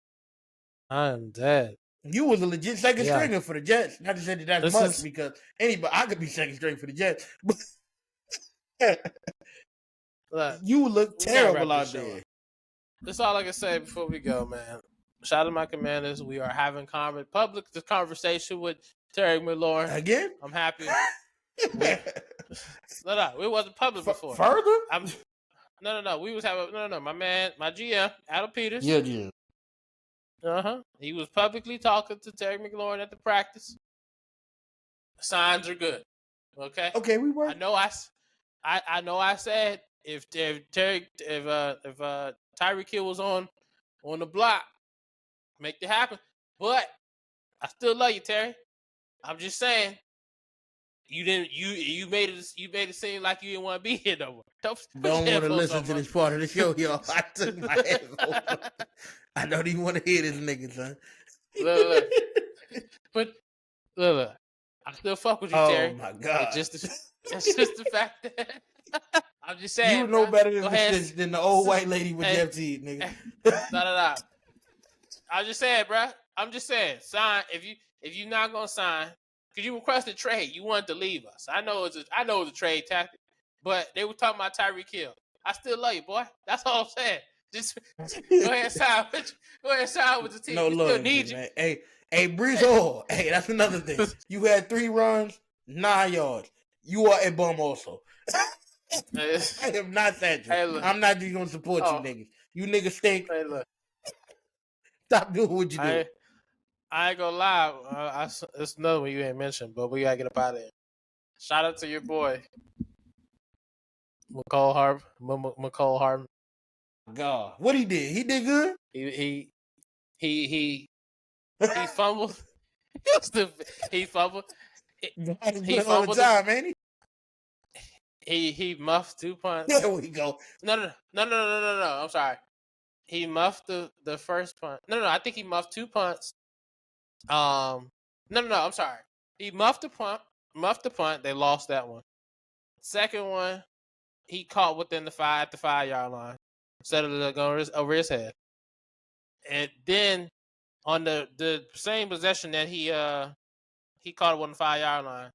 I'm dead. You was a legit second stringer for the Jets. Not to say that's much because I could be second string for the Jets. Look, you look terrible out there. That's all I can say before we go, man. Shout out to my commanders. We are having public conversation with Terry McLaurin. Again? I'm happy. No, it wasn't public before. Further? No. We was having my man, my GM, Adam Peters. Yeah. He was publicly talking to Terry McLaurin at the practice. Signs are good. Okay. Okay, we were. I know I said if Tyreek Hill was on on the block. Make it happen. But I still love you, Terry. I'm just saying. You made it seem like you didn't want to be here no more. Don't want to listen to this part of the show, y'all. I took my headphones off. I don't even want to hear this nigga, son. Look. But look. I still fuck with you, Terry. Oh my God. It's just the fact that I'm just saying. You know better than the old white lady with Jeff Teague, nigga. No. I'm just saying, bro. I'm just saying. Sign if you not gonna sign, because you requested trade, you wanted to leave us. I know it's a trade tactic, but they were talking about Tyreek Hill. I still love you, boy. That's all I'm saying. Just go ahead and sign. Go ahead and sign with the team. No, we still need you. Man. Hey, Brees Hall. Hey, that's another thing. You had 3 runs, 9 yards. You are a bum also. I am not that. Hey, I'm not just gonna support you niggas. You niggas stink. Hey, look. Stop doing what you do. I ain't gonna lie. It's another one you ain't mentioned, but we gotta get up out of here. Shout out to your boy, McCole Harbin. God, what he did? He did good. He fumbled. He fumbled. He fumbled all the time, ain't he? He muffed 2 punts. There we go. No. I'm sorry. He muffed the first punt. No. I think he muffed 2 punts. No. I'm sorry. He muffed the punt. They lost that one. Second one, he caught within the 5-yard line instead of going over his head. And then on the same possession that he caught it on the 5-yard line,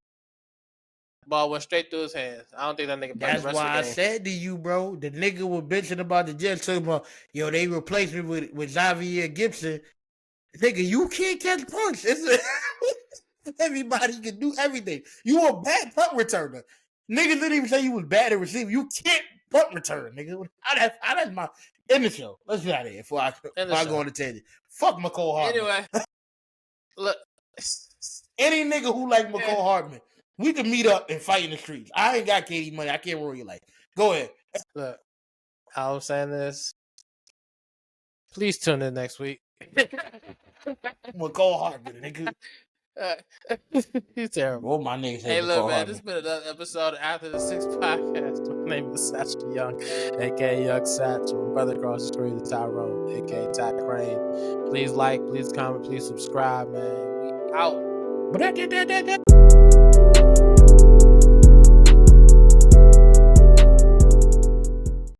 ball went straight through his hands. I don't think that nigga played the rest of the game. That's why I said to you, bro, the nigga was bitching about the Jets, talking about, yo, they replaced me with Xavier Gibson. Nigga, you can't catch punts. Everybody can do everything. You a bad punt returner. Niggas didn't even say you was bad at receiver. You can't punt return, nigga. That's my in the show. Let's get out of here before I go on the tangent. Fuck McCole Hardman. Anyway, look. Any nigga who like McCole Hardman, we can meet up and fight in the streets. I ain't got KD money. I can't roll your life. Go ahead. Look, all I'm saying is, please tune in next week. McCole Hardman, nigga. He's terrible. Well, my niggas. Hey, look, man, this has been another episode of After the Six Podcast. My name is Satch Young, aka Young Satch. My brother across the street is Tyrone, aka Ty Crane. Please like, please comment, please subscribe, man. We out.